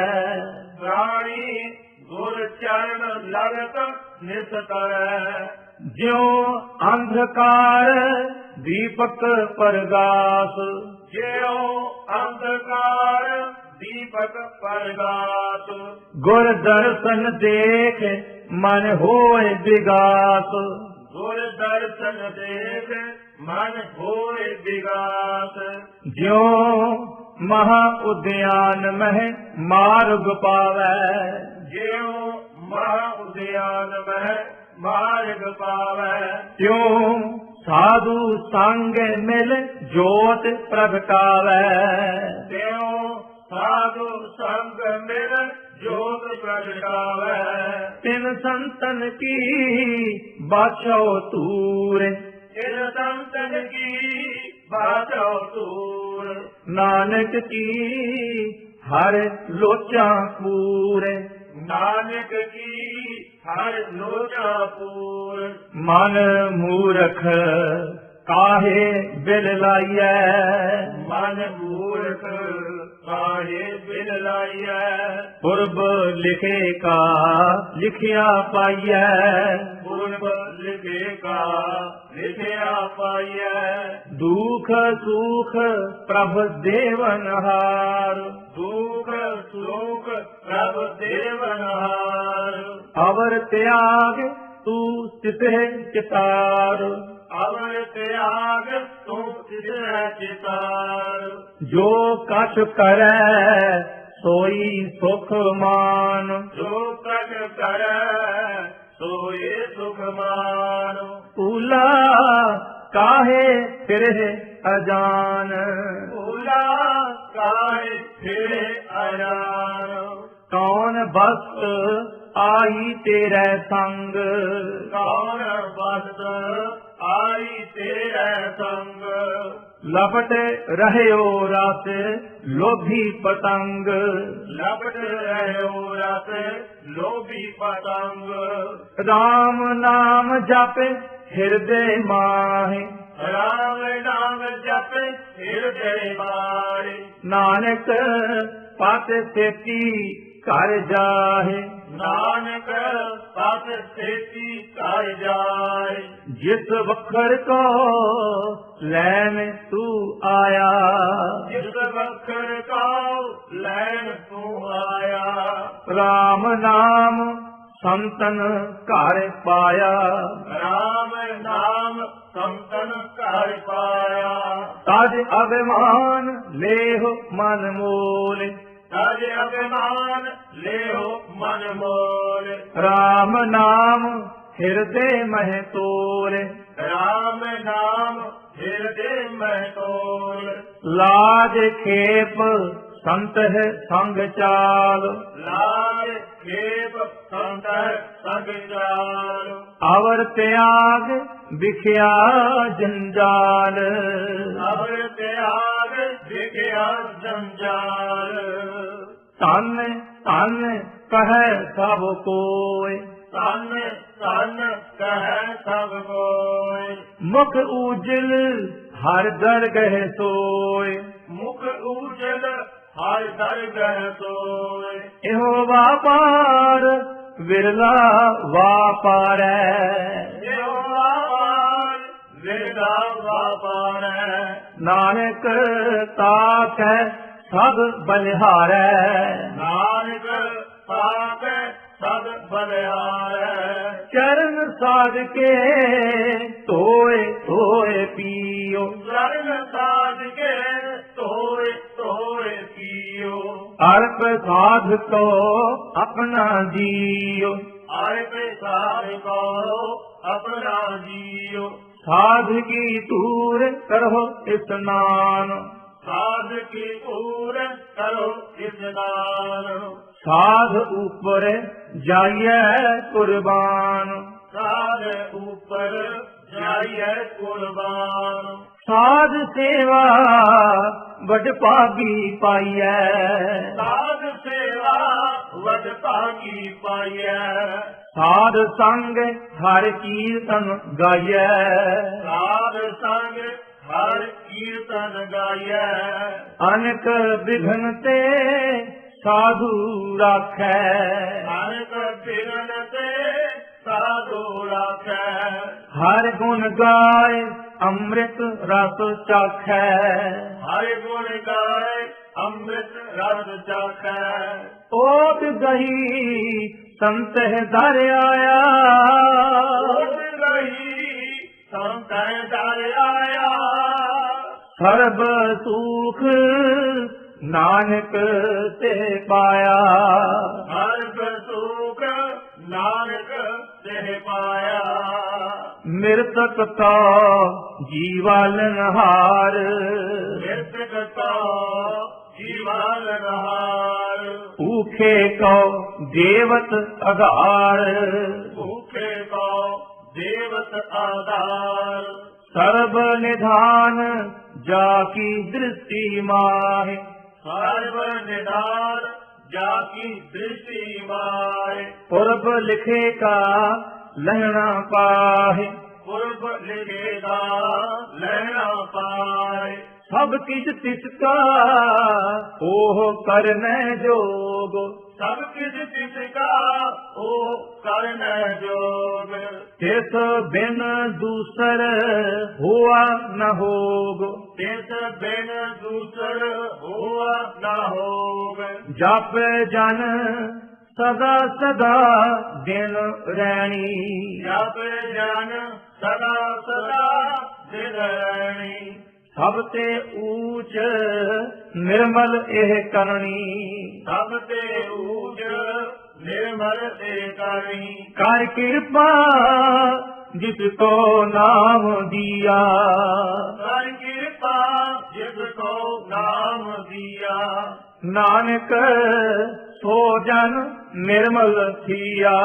ਪ੍ਰਾਣੀ ਗੁਰ ਚਰਨ ਲਗਤ ਨਿਤ ਤਰੈ, ਜਿਉ ਅੰਧਕਾਰ ਦੀਪਕ ਪਰਗਾਸ, ਜਿਉ ਅੰਧਕਾਰ ਦੀਪਕ ਪਰਗਾਸ, ਗੁਰ ਦਰਸ਼ਨ ਦੇਖ ਮਨ ਹੋਏ ਵਿਗਾਸ, ਗੁਰ ਦਰਸ਼ਨ ਦੇਖ ਮਨ ਹੋਏ ਵਿਗਾਸ, ਜਿਉ ਮਹਾ ਉਦਿਆਨ ਮਹਿ ਮਾਰਗ ਪਾਵੈ, ਜਿਉ ਮਹਾ ਉਦਿਆਨ ਮਹਿ ਮਾਰਗ ਪਾਵੈ, ਤਿਉ ਸਾਧੂ ਸੰਗ ਮਿਲ ਜੋਤ ਪ੍ਰਗਟਾਵੈ, ਤਿਉ ਸਾਧੂ ਸੰਗ ਮਿਲ ਜੋਤ ਪ੍ਰਗਟਾਵੈ, ਤਿਨ ਸੰਤਨ ਕੀ ਬਾਛੋ ਤੂਰ, ਤਿਨ ਸੰਤਨ ਕੀ ਬਾਛੋ ਤੂਰ, ਨਾਨਕ ਕੀ ਹਰ ਲੋਚਾ ਪੂਰੇ, ਨਾਨਕ ਕੀ ਹਰ ਲੋਚਾ ਪੂਰ, ਮਨ ਮੂਰਖ ਕਾਹੇ ਬਿਲ ਲਾਈਐ, ਮਨ ਮੂਰਖ ਕਾਹੇ ਬਿਨ ਲਾਈਐ, ਪੁਰਬ ਲਿਖੇ ਕਾ ਲਿਖਿਆ ਪਾਈਐ, ਪੁਰਬ ਲਿਖੇ ਕਾ ਲਿਖਿਆ ਪਾਈਐ, ਦੁਖ ਸੁਖ ਪ੍ਰਭ ਦੇਵਨਹਾਰ, ਦੁਖ ਸੁਖ ਪ੍ਰਭ ਦੇਵਨਹਾਰ, ਅਵਰ ਤਿਆਗ ਤੂੰ ਤਿਸਹਿ ਚਿਤਾਰ, ਅਵਰ ਤਿਆਗ ਤੂੰ ਤਿਸਹਿ ਚਿਤਾਰ, ਜੋ ਕਛ ਕਰੈ ਸੋਈ ਸੁਖ ਮਾਨ, ਜੋ ਕਛ ਕਰੈ ਸੋਏ ਸੁਖ ਮਾਨ, ਭੂਲਾ ਕਾਹੇ ਫਿਰੇ ਅਜਾਨ, ਭੂਲਾ ਕਾਹੇ ਫਿਰੇ ਅਜਾਨ, ਕੌਣ ਬਸਤ ਆਈ ਤੇਰੇ ਸੰਗ, ਕੌਣ ਬਸਤ ਆਈ ਤੇਰੇ ਸੰਗ, ਲਪਟ ਰਹਿਓ ਰਸ ਲੋਭੀ ਪਤੰਗ, ਲਪਟ ਰਹਿਓ ਰਸ ਲੋਭੀ ਪਤੰਗ, ਰਾਮ ਨਾਮ ਜਪੇ ਹਿਰਦੇ ਮਾਹਿ, ਰਾਮ ਨਾਮ ਜਪੇ ਹਿਰਦੇ ਮਾਹਿ, ਨਾਨਕ ਪਤ ਸੇਤੀ ਘਰ ਜਾਹੇ, ਨਾਨਕ ਪਤ ਸੇਤੀ ਘਰ ਜਾਏ, ਜਿਸ ਵਖਰ ਕੋ ਲੈਣ ਤੂੰ ਆਇਆ, ਜਿਸ ਵਖਰ ਕੋ ਲੈਣ ਤੂੰ ਆਇਆ, ਰਾਮ ਨਾਮ ਸੰਤਨ ਘਰ ਪਾਇਆ, ਰਾਮ ਨਾਮ ਸੰਤਨ ਘਰ ਪਾਇਆ, ਤਜ ਅਭਿਮਾਨ ਲੇਹ ਮਨ ਮੋਲ, ਤਜ ਅਭਿਮਾਨ ਲਿਓ ਮਨ ਮੋਲ, ਰਾਮ ਨਾਮ ਹਿਰਦੇ ਮਹਿ ਤੋਲ, ਰਾਮ ਨਾਮ ਹਿਰਦੇ ਮਹਿ ਤੋਲ, ਲਾਜ ਖੇਪ ਸੰਤ ਹੈ ਸੰਗ ਚਾਲ, ਲਾਜ ਖੇਪ ਸੰਤ ਸੰਗ ਚਾਲ, ਅਵਰ ਤਿਆਗ ਵਿਖਿਆ ਜੰਜਾਲ, ਅਵਰ ਤਿਆਗ ਵਿਖਿਆ ਜੰਜਾਲ, ਧਨ ਧਨ ਕਹੈ ਸਭ ਕੋਇ, ਧਨ ਧਨ ਕਹਿ ਸਭ ਕੋਇ, ਮੁਖ ਉਜਲ ਹਰ ਦਰਗਹਿ ਸੋਇ, ਮੁਖ ਉਜਲ ਹਰ ਦਰਗਹਿ ਸੋਇ, ਇਹੋ ਵਾਪਾਰ ਵਿਰਲਾ ਵਾਪਾਰੈ, ਇਹੋ ਵਾਪਾਰ ਵਿਰਲਾ ਵਾਪਾਰੈ, ਨਾਨਕ ਤਾਕੈ ਸਭ ਬਲਿਹਾਰੈ, ਨਾਨਕ ਪਾਪੈ ਸਦ ਬਲਿਹਾਰੈ, चरण साध के तोए तोए पियो, चरण साध के तोए तोए पियो, अर्प साध को अपना जियो, अर्प साध को अपना जियो, साध की तूर करो स्नान, साध की पूर करो स्नान, साध ऊपर जाइए कुर्बान, साध ऊपर जाइए कुर्बान, साध सेवा बड़ पागी पाइए, साध सेवा वड भागी पाइए, साध संग हर कीर्तन गाइए, साध संग हर कीर्तन गाइए, अनेक विघ्न ते साधु राखै, नानक बिगन ते साधु राखै, हर गुण गाय अमृत रस चाखै, हर गुण गाय अमृत रस चाखै, ओट गही संत दर आया, ओट गही संत दर आया, सर्ब सुख नानक ते पाया, सर्ब सुख नानक ते पाया, मृतक तो जीवालन हार, मृतक तो जीवन हार, भूखे को देवत अगार, भूखे को देवत आधार, सर्व निधान जाकी दृष्टि माहे, सर्व निधान जाकी दृष्टि माए, पूर्व लिखे का लहना पाहे, पूर्व लिखेगा लेना पाए, सब किछ तिसका ओह करने जोग, सब किस तिसका ओ करण जोग, तिस बिन दूसर हुआ न होग, तिस बिन दूसर हुआ न होग, जप जन सदा सदा दिन रैणी, जप जन सदा सदा दिन रैणी, सब ते ऊच निर्मल एह करणी, ਸਭ ਤੇ ਊਜ ਨਿਰਮਲ ਤੇ ਕਰਨੀ, कर कृपा जिसको नाम दिया, ਕਰ ਕਿਰਪਾ ਜਿਸ ਕੋ ਨਾਮ ਦਿਆ, नानक सो जन निर्मल थिया,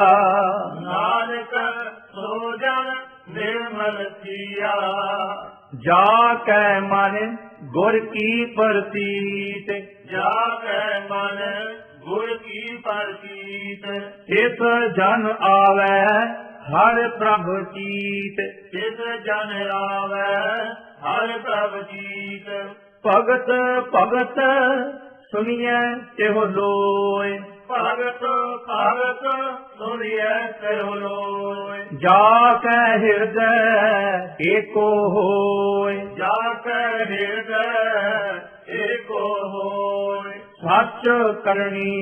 ਨਾਨਕ ਸੋ ਜਨ ਨਿਰਮਲ ਥੀਆ, जाकै मन गुर की प्रतीत, ਜਾ ਕੈ ਮਨ ਗੁਰ ਕੀ ਪ੍ਰਤੀਤ, इस जन आवे हर प्रभ चीत, ਤਿਸ ਜਨ ਆਵੈ ਹਰ ਪ੍ਰਭ ਜੀਤ, भगत भगत सुनिए तेहो लोय, ਭਗਤ ਭਗਤ ਸੁਣਿਐ ਕਰੋ ਲੋਇ, जाकै हृदय एको होय, ਜਾ ਕੈ ਹਿਰਦੈ ਏਕੋ ਹੋਇ, सच करनी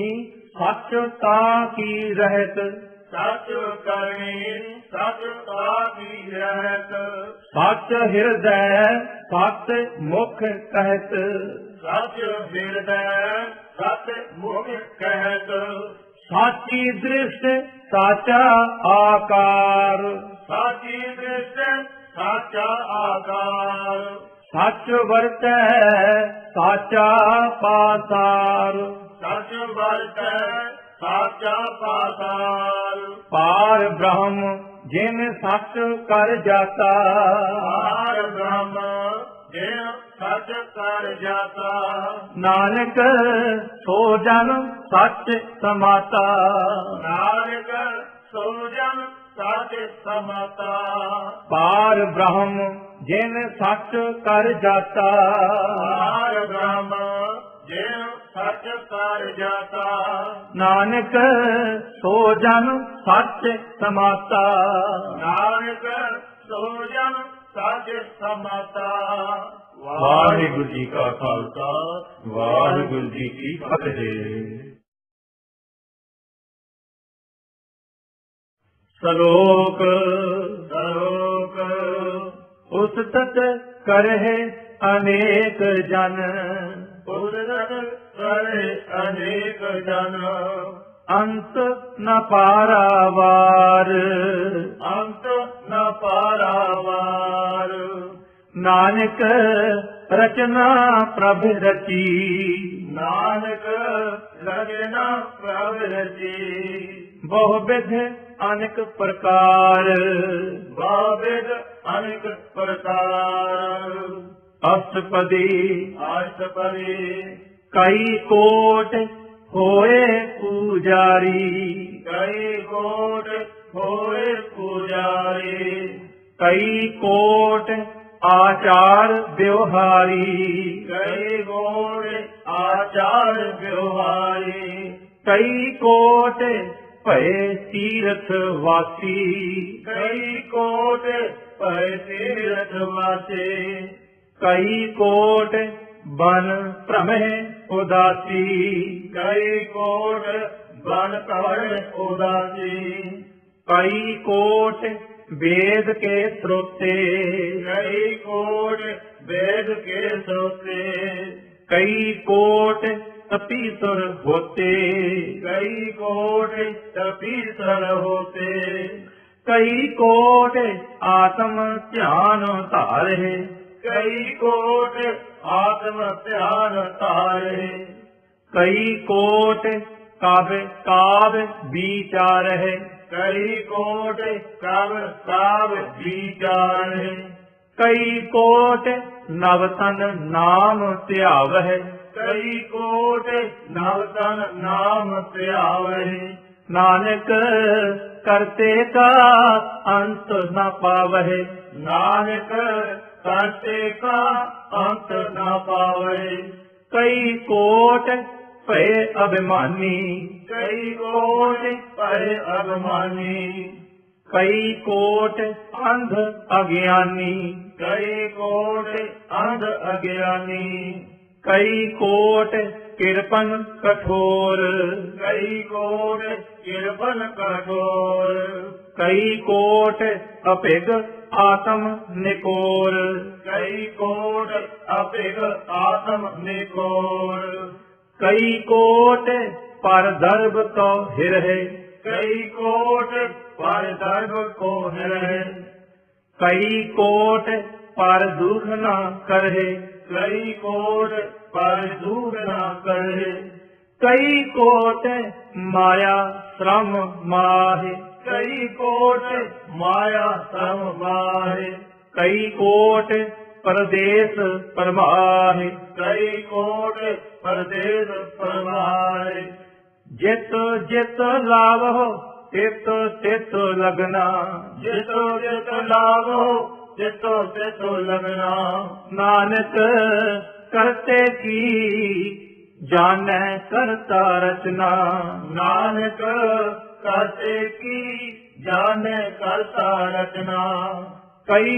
सच ता की रहत, ਸਚ ਕਰਨੀ ਸਚ ਤਾਕੀ ਰਹਿਤ, सच हृदय सत मुख कहत, ਸਚ ਹਿਰਦੈ ਸਚ ਮੁਖ ਕਹਿਤ, साची दृष्ट साचा आकार, ਸਾਚੀ ਦ੍ਰਿਸ਼ਟ ਸਾਚਾ ਆਕਾਰ, सच वरतै साचा पासार, ਸਚ ਵਰਤੈ ਸਾਚਾ ਪਾਤਾਲ, पार ब्रह्म जिन सच कर जाता, ਪਾਰ ਬ੍ਰਹਮ ਜਿਨ ਸਚ ਕਰ ਜਾਤਾ, नानक सो जन सच समाता, ਨਾਨਕ ਸੋ ਜਨ ਸਚ ਸਮਾਤਾ, पार ब्रह्म जिन सच कर जाता, ਪਾਰ ਬ੍ਰਹਮ ਜਿਨ ਸਚ ਕਰ ਜਾਤਾ, नानक सो जन सच समाता, ਨਾਨਕ ਸੋ ਜਨ ਸਚ ਸਮਾਤਾ। ਵਾਹਿਗੁਰੂ ਜੀ ਕਾ ਖਾਲਸਾ, ਵਾਹਿਗੁਰੂ ਜੀ ਕੀ ਫਤਿਹ। सलोक सलोक उस तत करहे अनेक जन उदरत करे अनेक जन अंत न पारावार अंत न पारावार नानक रचना प्रभ रची नानक रचना प्रभ रची बहुविध अनेक प्रकार बाविद अनेक प्रकार अष्टपदी अष्टपदी कई कोट होए पुजारी कई कोट होए पुजारी कई कोट आचार व्यवहारी कई कोट आचार व्यवहारी कई कोट भय तीर्थ वासी कई कोट भय तीर्थ वासे कई कोट बन भ्रमह उदासी कई कोट बन कवण उदासी कई कोट वेद के श्रोते कई कोट वेद के सोते कई कोट तपीसुर होते कई कोट तपीसर होते कई कोट आत्म ध्यान धारे कई कोट आत्म ध्यान तारे कई कोट काव्य काव्य विचार है कई कोट काव्य काव्य विचार कई कोट नवतन नाम त्याव है कई कोट नवतन नाम त्यावे नानक करते का अंत न पावहे नानक करते का अंत न पावे कई कोट भय अभिमानी कई कोट पर अभिमानी कई कोट अंध अज्ञानी कई कोट अंध अज्ञानी कई कोट कृपन कठोर कई कोट किरपन कठोर कई कोट अपिग आत्म निकोर कई कोट अपिग आत्म निकोर कई कोट पर दर्भ तो हिरह कई कोट पर दर्भ को है कई कोट पर दुख न करहे कई कोट पर दूर न करे कई कोट माया श्रम माहे कई कोट माया श्रम माहे कई कोट परदेश परमाहे कई कोट परदेश परमाए जित जित लावो तित तित लगना जितो जित लाभो जितो तितो लगना नानक करते की जाने करता रचना नानक करते की जाने करता रचना कई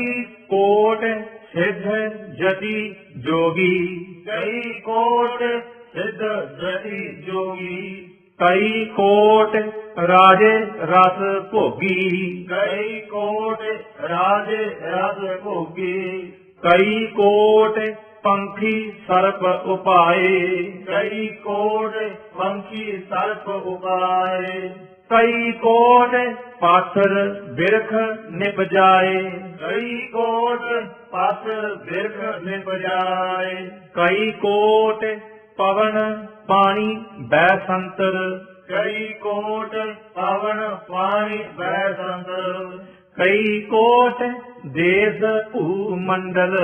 कोट सिद्ध जति जोगी कई कोट सिद्ध जति जोगी कई कोट राजे रस भोगी कई कोट राजे रस भोगी कई कोट पंखी सर्प उपाए कई कोट पंखी सर्प उपाय कई कोट पाथर बिरख निप जाए कई कोट पाथर बिरख निपजाए कई कोट पवन पानी बैसंतर कई कोट पवन पानी बैसंतर कई कोट देश भूमंडल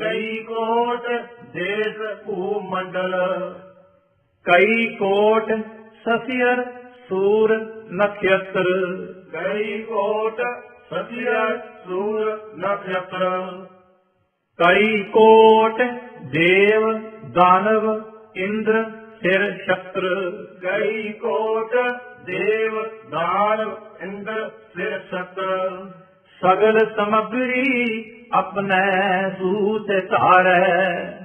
कई कोट देश भूमंडल कई कोट ससियर सूर नक्षत्र कई कोट सतिय सूर नक्षत्र कई कोट देव दानव इंद्र सिर शस्त्र कई कोट देव दानव इंद्र सिर शस्त्र सगल सामग्री अपने सूत तारै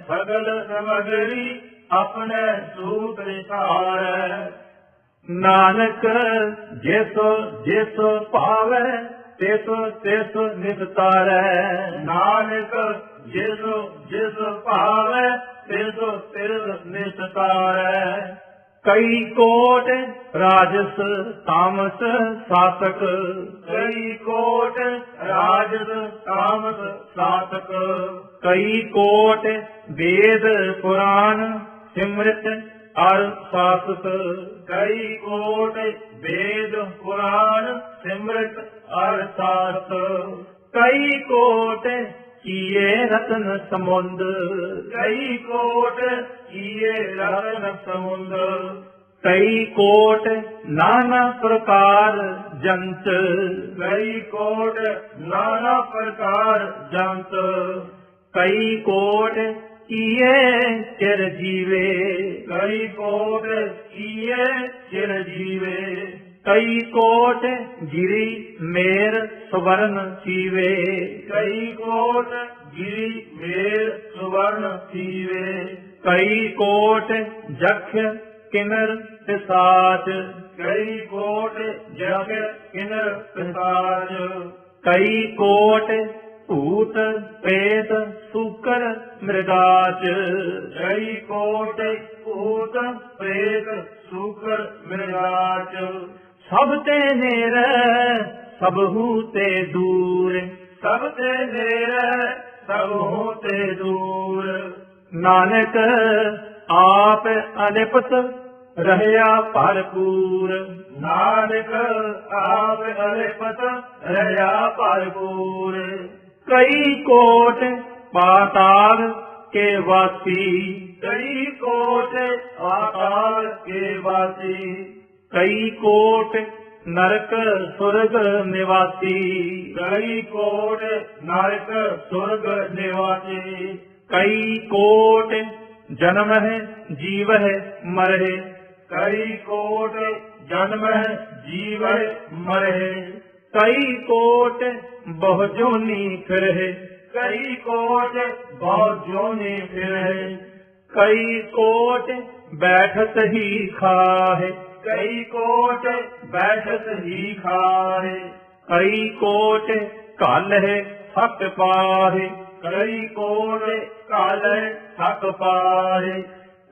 सगल सामग्री अपने सूत्र तार ਨਾਨਕ ਜਿਸ ਜਿਸ ਭਾਵੈ ਤਿਸ ਤਿਸ ਨਿਤਾਰੈ। ਨਾਨਕ ਜਿਸ ਜਿਸ ਭਾਵੈ ਤਿਸ ਤਿਸ ਨਿਤਾਰੈ। ਕਈ ਕੋਟ ਰਾਜਸ ਤਾਮਸ ਸਾਤਕ, ਕਈ ਕੋਟ ਰਾਜਸ ਤਾਮਸ ਸਾਤਕ। ਕਈ ਕੋਟ ਵੇਦ ਪੁਰਾਣ ਸਿਮਰਤ ਅਰ ਸਾਸਤ। ਕਈ ਕੋਟ ਵੇਦ ਪੁਰਾਣ ਸਿਮਰਤ ਅਰ ਸਾਸਤ। ਕਈ ਕੋਟ ਕੀਏ ਰਤਨ ਸਮੁੰਦ, ਕਈ ਕੋਟ ਕੀਏ ਰਤਨ ਸਮੁੰਦ। ਕਈ ਕੋਟ ਨਾਨਾ ਪ੍ਰਕਾਰ ਜੰਤ, ਕਈ ਕੋਟ ਨਾਨਾ ਪ੍ਰਕਾਰ ਜੰਤ। ਕਈ ਕੋਟ ਕੀਏ ਚਿਰ ਜੀਵੇ, ਕਈ ਕੋਟ ਕੀਏ ਚਿਰ ਜੀਵੇ। ਕਈ ਕੋਟ ਗਿਰੀ ਮੇਰ ਸਵਰਨ ਸੀਵੇ। ਕਈ ਕੋਟ ਗਿਰੀ ਮੇਰ ਸੁਵਰਨ ਸੀਵੇ। ਕਈ ਕੋਟ ਜਖ ਕਿਨਰ ਪਿਸਾਚ, ਕਈ ਕੋਟ ਜਗ ਕਿਨਰ ਪਿਸਾਚ। ਕਈ ਕੋਟ ਭੂਤ ਪ੍ਰੇਤ ਸੂਕਰ ਮ੍ਰਿਗਾਚ। ਕਈ ਕੋਟ ਭੂਤ ਪ੍ਰੇਤ ਸੂਕਰ ਮ੍ਰਿਗਾਚ। ਸਭ ਤੇ ਨੇਰ ਸਭੂ ਤੇ ਦੂਰ, ਸਭ ਤੇ ਨੇੜੇ ਸਭੂ ਤੇ ਦੂਰ। ਨਾਨਕ ਆਪ ਅਨਿਪਤ ਰਹਿਆ ਭਰਪੂਰ। ਨਾਨਕ ਆਪ ਅਲਿਪਤ ਰਹਿਆ ਭਰਪੂਰ। ਕਈ ਕੋਟ ਪਾਤਾਲ ਕੇ ਵਾਸੀ, ਕਈ ਕੋਟ ਆਕਾਲ ਕੇ ਵਾਸੀ। ਕਈ ਕੋਟ ਨਰਕ ਸੁਰਗ ਨਿਵਾਸੀ। ਕਈ ਕੋਟ ਨਰਕ ਸੁਰਗ ਨਿਵਾਸੀ। ਕਈ ਕੋਟ ਜਨਮ ਹੈ ਜੀਵ ਹੈ ਮਰਹਿ। ਕਈ ਕੋਟ ਜਨਮ ਜੀਵ ਮਰਹਿ। ਕਈ ਕੋਟ ਬਹੁ ਜੋਨੀ ਫਿਰਹਿ। ਕਈ ਕੋਟ ਬਹੁਤ ਜੋਨੀ ਫਿਰਹਿ। ਕਈ ਕੋਟ ਬੈਠਤ ਹੀ ਖਾਹਿ। ਕਈ ਕੋਟ ਬੈਠਤ ਹੀ ਖਾਏ। ਕਈ ਕੋਟ ਘਲ ਹੈ ਸਤ ਪਾਹਿ। ਕਈ ਕੋਟ ਕਾਲੇ ਸਤ ਪਾਏ।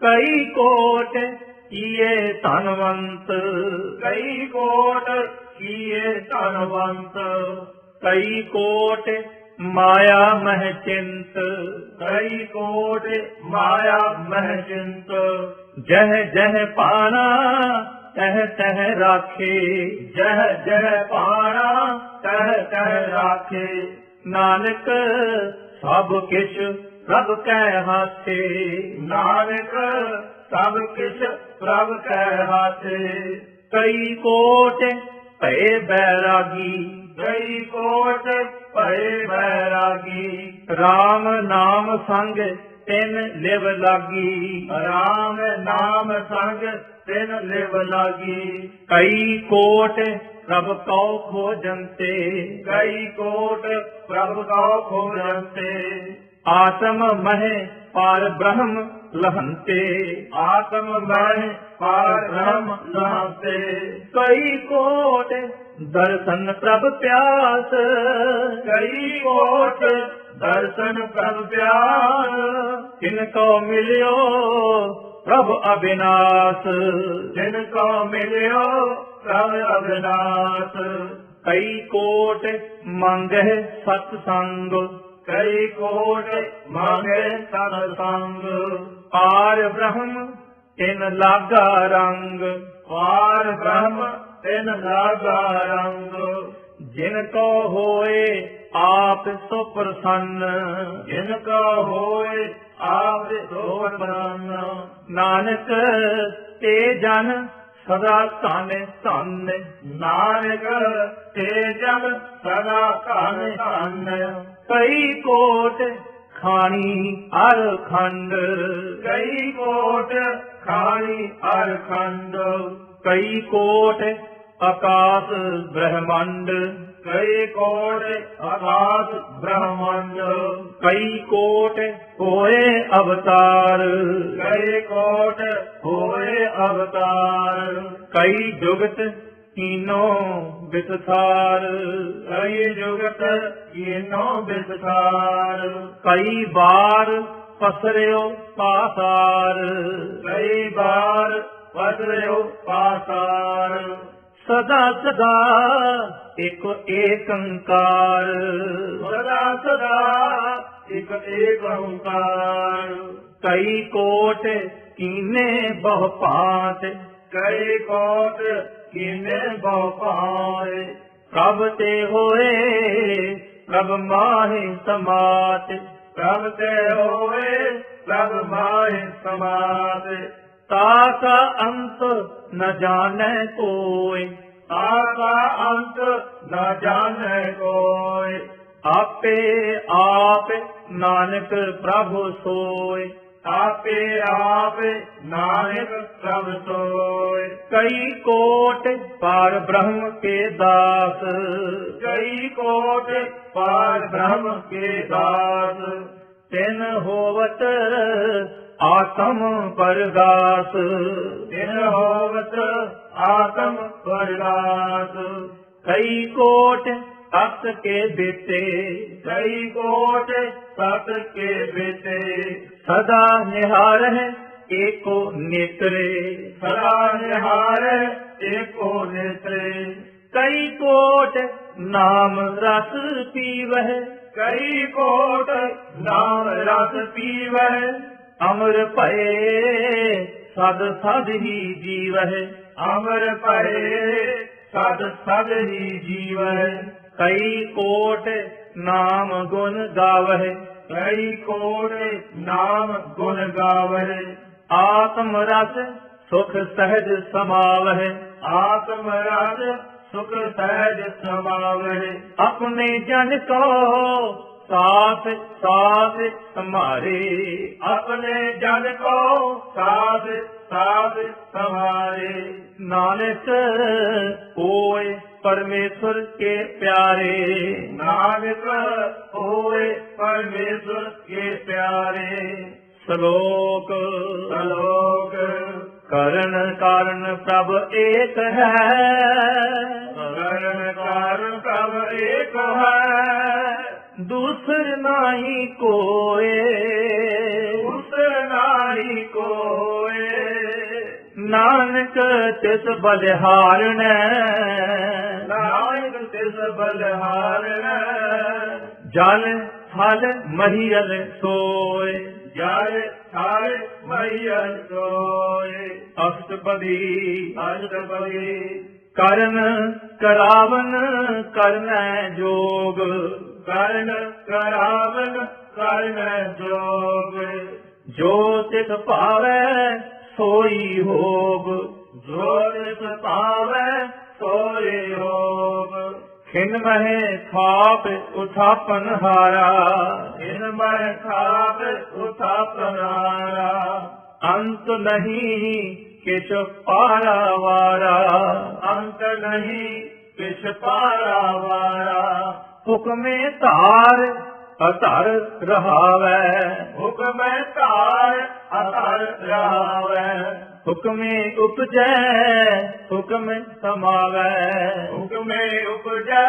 ਕਈ ਕੋਟ ਕੀਏ ਧਨਵੰਤ। ਕਈ ਕੋਟ ਕੀਏ ਧਨਵੰਤ। ਕਈ ਕੋਟ ਮਾਇਆ ਮਹਿ ਚਿੰਤ। ਕਈ ਕੋਟ ਮਾਇਆ ਮਹਿ ਚਿੰਤ। ਜਹ ਜਹ ਪਾਣਾ ਤਹ ਤਹ ਰਾਖੇ। ਜਹ ਜਹ ਪਾਣਾ ਤਹ ਤਹ ਰਾਖੇ। ਨਾਨਕ ਸਭ ਕਿਛ ਪ੍ਰਭ ਕੈ ਹਾਥੇ। ਨਾਨਕ ਸਭ ਕਿਛ ਪ੍ਰਭ ਕੈ ਹਾਥੇ। ਕਈ ਕੋਟ ਭਏ ਬੈਰਾਗੀ। ਕਈ ਕੋਟ ਭਏ ਬੈਰਾਗੀ। RAM ਨਾਮ ਸੰਗ ਤਿਨ ਲਿਵ ਲਾਗੀ। ਰਾਮ ਨਾਮ ਸੰਗ ਤਿਨ ਲਿਵ ਲਾਗੀ। ਕਈ ਕੋਟ ਪ੍ਰਭ ਕਉ ਖੋਜੰਤੇ। ਕਈ ਕੋਟ ਪ੍ਰਭ ਕਉ ਖੋਜੰਤੇ। ਆਤਮ ਮਹਿ ਪਾਰ ਬ੍ਰਹਮ ਲਹੰਤੇ। ਆਤਮ ਮਹਿ ਪਾਰ ਬ੍ਰਹਮ ਲਹੰਤੇ। ਕਈ ਕੋਟ ਦਰਸ਼ਨ ਪ੍ਰਭ ਪਿਆਸ। ਕਈ ਕੋਟ ਦਰਸ਼ਨ ਪ੍ਰਭ ਪਿਆਸ। ਤਿਨ ਕੋ ਮਿਲਿਓ ਪ੍ਰਭ ਅਬਿਨਾਸ਼। ਜਿਨ ਕੋ ਮਿਲਿਓ ਪ੍ਰਭ ਅਬਿਨਾਸ਼। ਕਈ ਕੋਟ ਮੰਗਹਿ ਸਤ ਸੰਗ। ਕਈ ਕੋਟ ਮੰਗੇ ਸਤ ਸੰਗ। ਪਾਰ ਬ੍ਰਹਮ ਤਿਨ ਲਾਗਾ ਰੰਗ। ਪਾਰ ਬ੍ਰਹਮ ਤਿਨ ਲਾਗਾ ਰੰਗ। ਜਿਨ ਕੋ ਹੋਏ ਆਪ ਸੋ ਪ੍ਰਸੰਨ। ਜਿਨ ਕੋ ਹੋਏ ਆਪ ਸੋ ਪ੍ਰਸੰਨ। ਨਾਨਕ ਤੇ ਜਨ ਸਦਾ ਧਨ ਧਨ। ਨਾਨਕ ਤੇ ਜਨ ਸਦਾ ਧਨ ਧਨ। ਕਈ ਕੋਟ ਖਾਣੀ ਅਰ ਖੰਡ। ਕਈ ਕੋਟ ਖਾਣੀ ਅਰ ਖੰਡ। ਕਈ ਕੋਟ ਆਕਾਸ ਬ੍ਰਹਮੰਡ। ਕਈ ਕੋਟ ਆਕਾਸ਼ ਬ੍ਰਹਮੰਡ ਕਈ ਕੋਟ ਹੋਏ ਅਵਤਾਰ ਕਈ ਕੋਟ ਹੋਏ ਅਵਤਾਰ ਕਈ ਜੁਗਤ ਕੀਨੋ ਵਿਸਥਾਰ ਕਈ ਜੁਗਤ ਕੀਨੋ ਵਿਸਥਾਰ ਕਈ ਬਾਰ ਪਸਰਿਓ ਪਾਸਾਰ ਕਈ ਬਾਰ ਪਸਰਿਓ ਪਾਸਾਰ ਸਦਾ ਸਦਾ ਇੱਕ ਏਕੰਕਾਰ ਸਦਾ ਸਦਾ ਇਕ ਏਕ ਓੰਕਾਰ ਕਈ ਕੋਟ ਕੀਨੇ ਬਹੁ ਭਾਂਤ ਕਈ ਕੋਟ ਕੀਨੇ ਬਹੁ ਪਾਏ ਪ੍ਰਭ ਤੇ ਹੋਏ ਪ੍ਰਭ ਮਾਹਿ ਸਮਾਤ ਪ੍ਰਭ ਤੇ ਹੋਏ ਪ੍ਰਭ ਮਾਹਿ ਸਮਾਤ ਤਾਕਾ ਅੰਤ ਨ ਜਾਣੈ ਕੋਇ ਆਕਾ ਅੰਤ ਨ ਜਾਣੈ ਕੋਈ ਆਪੇ ਆਪ ਨਾਨਕ ਪ੍ਰਭ ਸੋਇ ਆਪੇ ਆਪ ਨਾਨਕ ਪ੍ਰਭ ਸੋਇ ਕਈ ਕੋਟ ਪਾਰ ਬ੍ਰਹਮ ਕੇ ਦਾਸ ਕਈ ਕੋਟ ਪਾਰ ਬ੍ਰਹਮ ਕੇ ਦਾਸ ਤਿਨ ਹੋਵਤ ਆਤਮ ਪਰਦਾਸ ਤਿਨ ਹੋਵਤ ਆਤਮ ਪਰਦਾਸ ਕਈ ਕੋਟ ਤਤ ਕੇ ਬੇਤੇ ਕਈ ਕੋਟ ਸਤ ਕੇ ਬੇਟੇ ਸਦਾ ਨਿਹਾਰਹਿ ਏਕੋ ਨੇਤਰੇ ਸਦਾ ਨਿਹਾਰ ਏਕੋ ਨੇਤਰੇ ਕਈ ਕੋਟ ਨਾਮ ਰਸ ਪੀਵਹਿ ਕਈ ਕੋਟ ਨਾਮ ਰਸ ਪੀਵੈ ਅਮਰ ਭਏ ਸਦ ਸਦ ਹੀ ਜੀਵਹਿ ਅਮਰ ਭਏ ਸਦ ਸਦ ਹੀ ਜੀਵੈ ਕਈ ਕੋਟ ਨਾਮ ਗੁਣ ਗਾਵਹਿ ਕਈ ਕੋਟ ਨਾਮ ਗੁਣ ਗਾਵੈ ਆਤਮ ਰਸ ਸੁਖ ਸਹਿਜ ਸਮਾਵਹਿ ਆਤਮ ਰਸ ਸੁਖ ਸਹਿਜ ਸਮਾਵੈ ਆਪਣੇ ਜਨ ਕੋ ਸਾਥ ਸਾਥ ਸਮਾਰੇ ਆਪਣੇ ਜਨ ਕੋ ਸਾਧ ਸਾਧ ਸਮਾਰੇ ਨਾਨਕ ਹੋਏ ਪਰਮੇਸ਼ਰ ਕੇ ਪਿਆਰੇ ਨਾਨਕ ਹੋਏ ਪਰਮੇਸ਼ਰ ਕੇ ਪਿਆਰੇ ਸ਼ਲੋਕ ਸ਼ਲੋਕ ਕਰਨ ਕਾਰਨ ਪ੍ਰਭ ਏਕ ਹੈ ਕਰਨ ਕਾਰਨ ਪ੍ਰਭ ਏਕ ਹੈ ਦੂਸਰ ਨਾਹੀ ਕੋਏ ਉਸ ਨਾਹੀ ਕੋਏ ਨਾਨਕ ਤਿਸ ਬਲਿਹਾਰਣੈ ਨਾਨਕ ਤਿਸ ਬਲਿਹਾਰਣੈ ਜਲ ਥਲ ਮਹੀਲ ਸੋਏ ਜਲ ਥਲ ਮਹੀਲ ਸੋਏ ਅਸ਼ਟਪਦੀ ਅਸ਼ਟਪਦੀ ਕਰਨ ਕਰਾਵਨ ਕਰਨੈ ਜੋਗ ਕਰਨ ਕਰਾਵਨ ਕਰਨੈ ਜੋਗ ਜੋ ਤਿਸ ਭਾਵੈ ਸੋਈ ਹੋਗ ਜੋ ਤਿਸ ਭਾਵੈ ਸੋਈ ਹੋਗ ਖਿਨ ਮਹਿ ਖਾਪ ਉਥਾਪਨ ਹਾਰਾ ਇਨ ਮਹਿ ਖਾਪ ਉਥਾਪਨ ਹਾਰਾ ਅੰਤ ਨਹੀਂ ਕਿਛ ਪਾਰਾਵਾਰਾ ਅੰਤ ਨਹੀਂ ਕਿਛ ਪਾਰਾਵਾਰਾ ਹੁਕਮੇ ਧਾਰ ਅਧਰ ਰਹਾਵੈ ਹੁਕਮੈ ਧਾਰ ਅਧਰ ਰਹਾਵੈ ਹੁਕਮੇ ਉਪਜੈ ਹੁਕਮ ਸਮਾਵੈ ਹੁਕਮੇ ਉਪਜੈ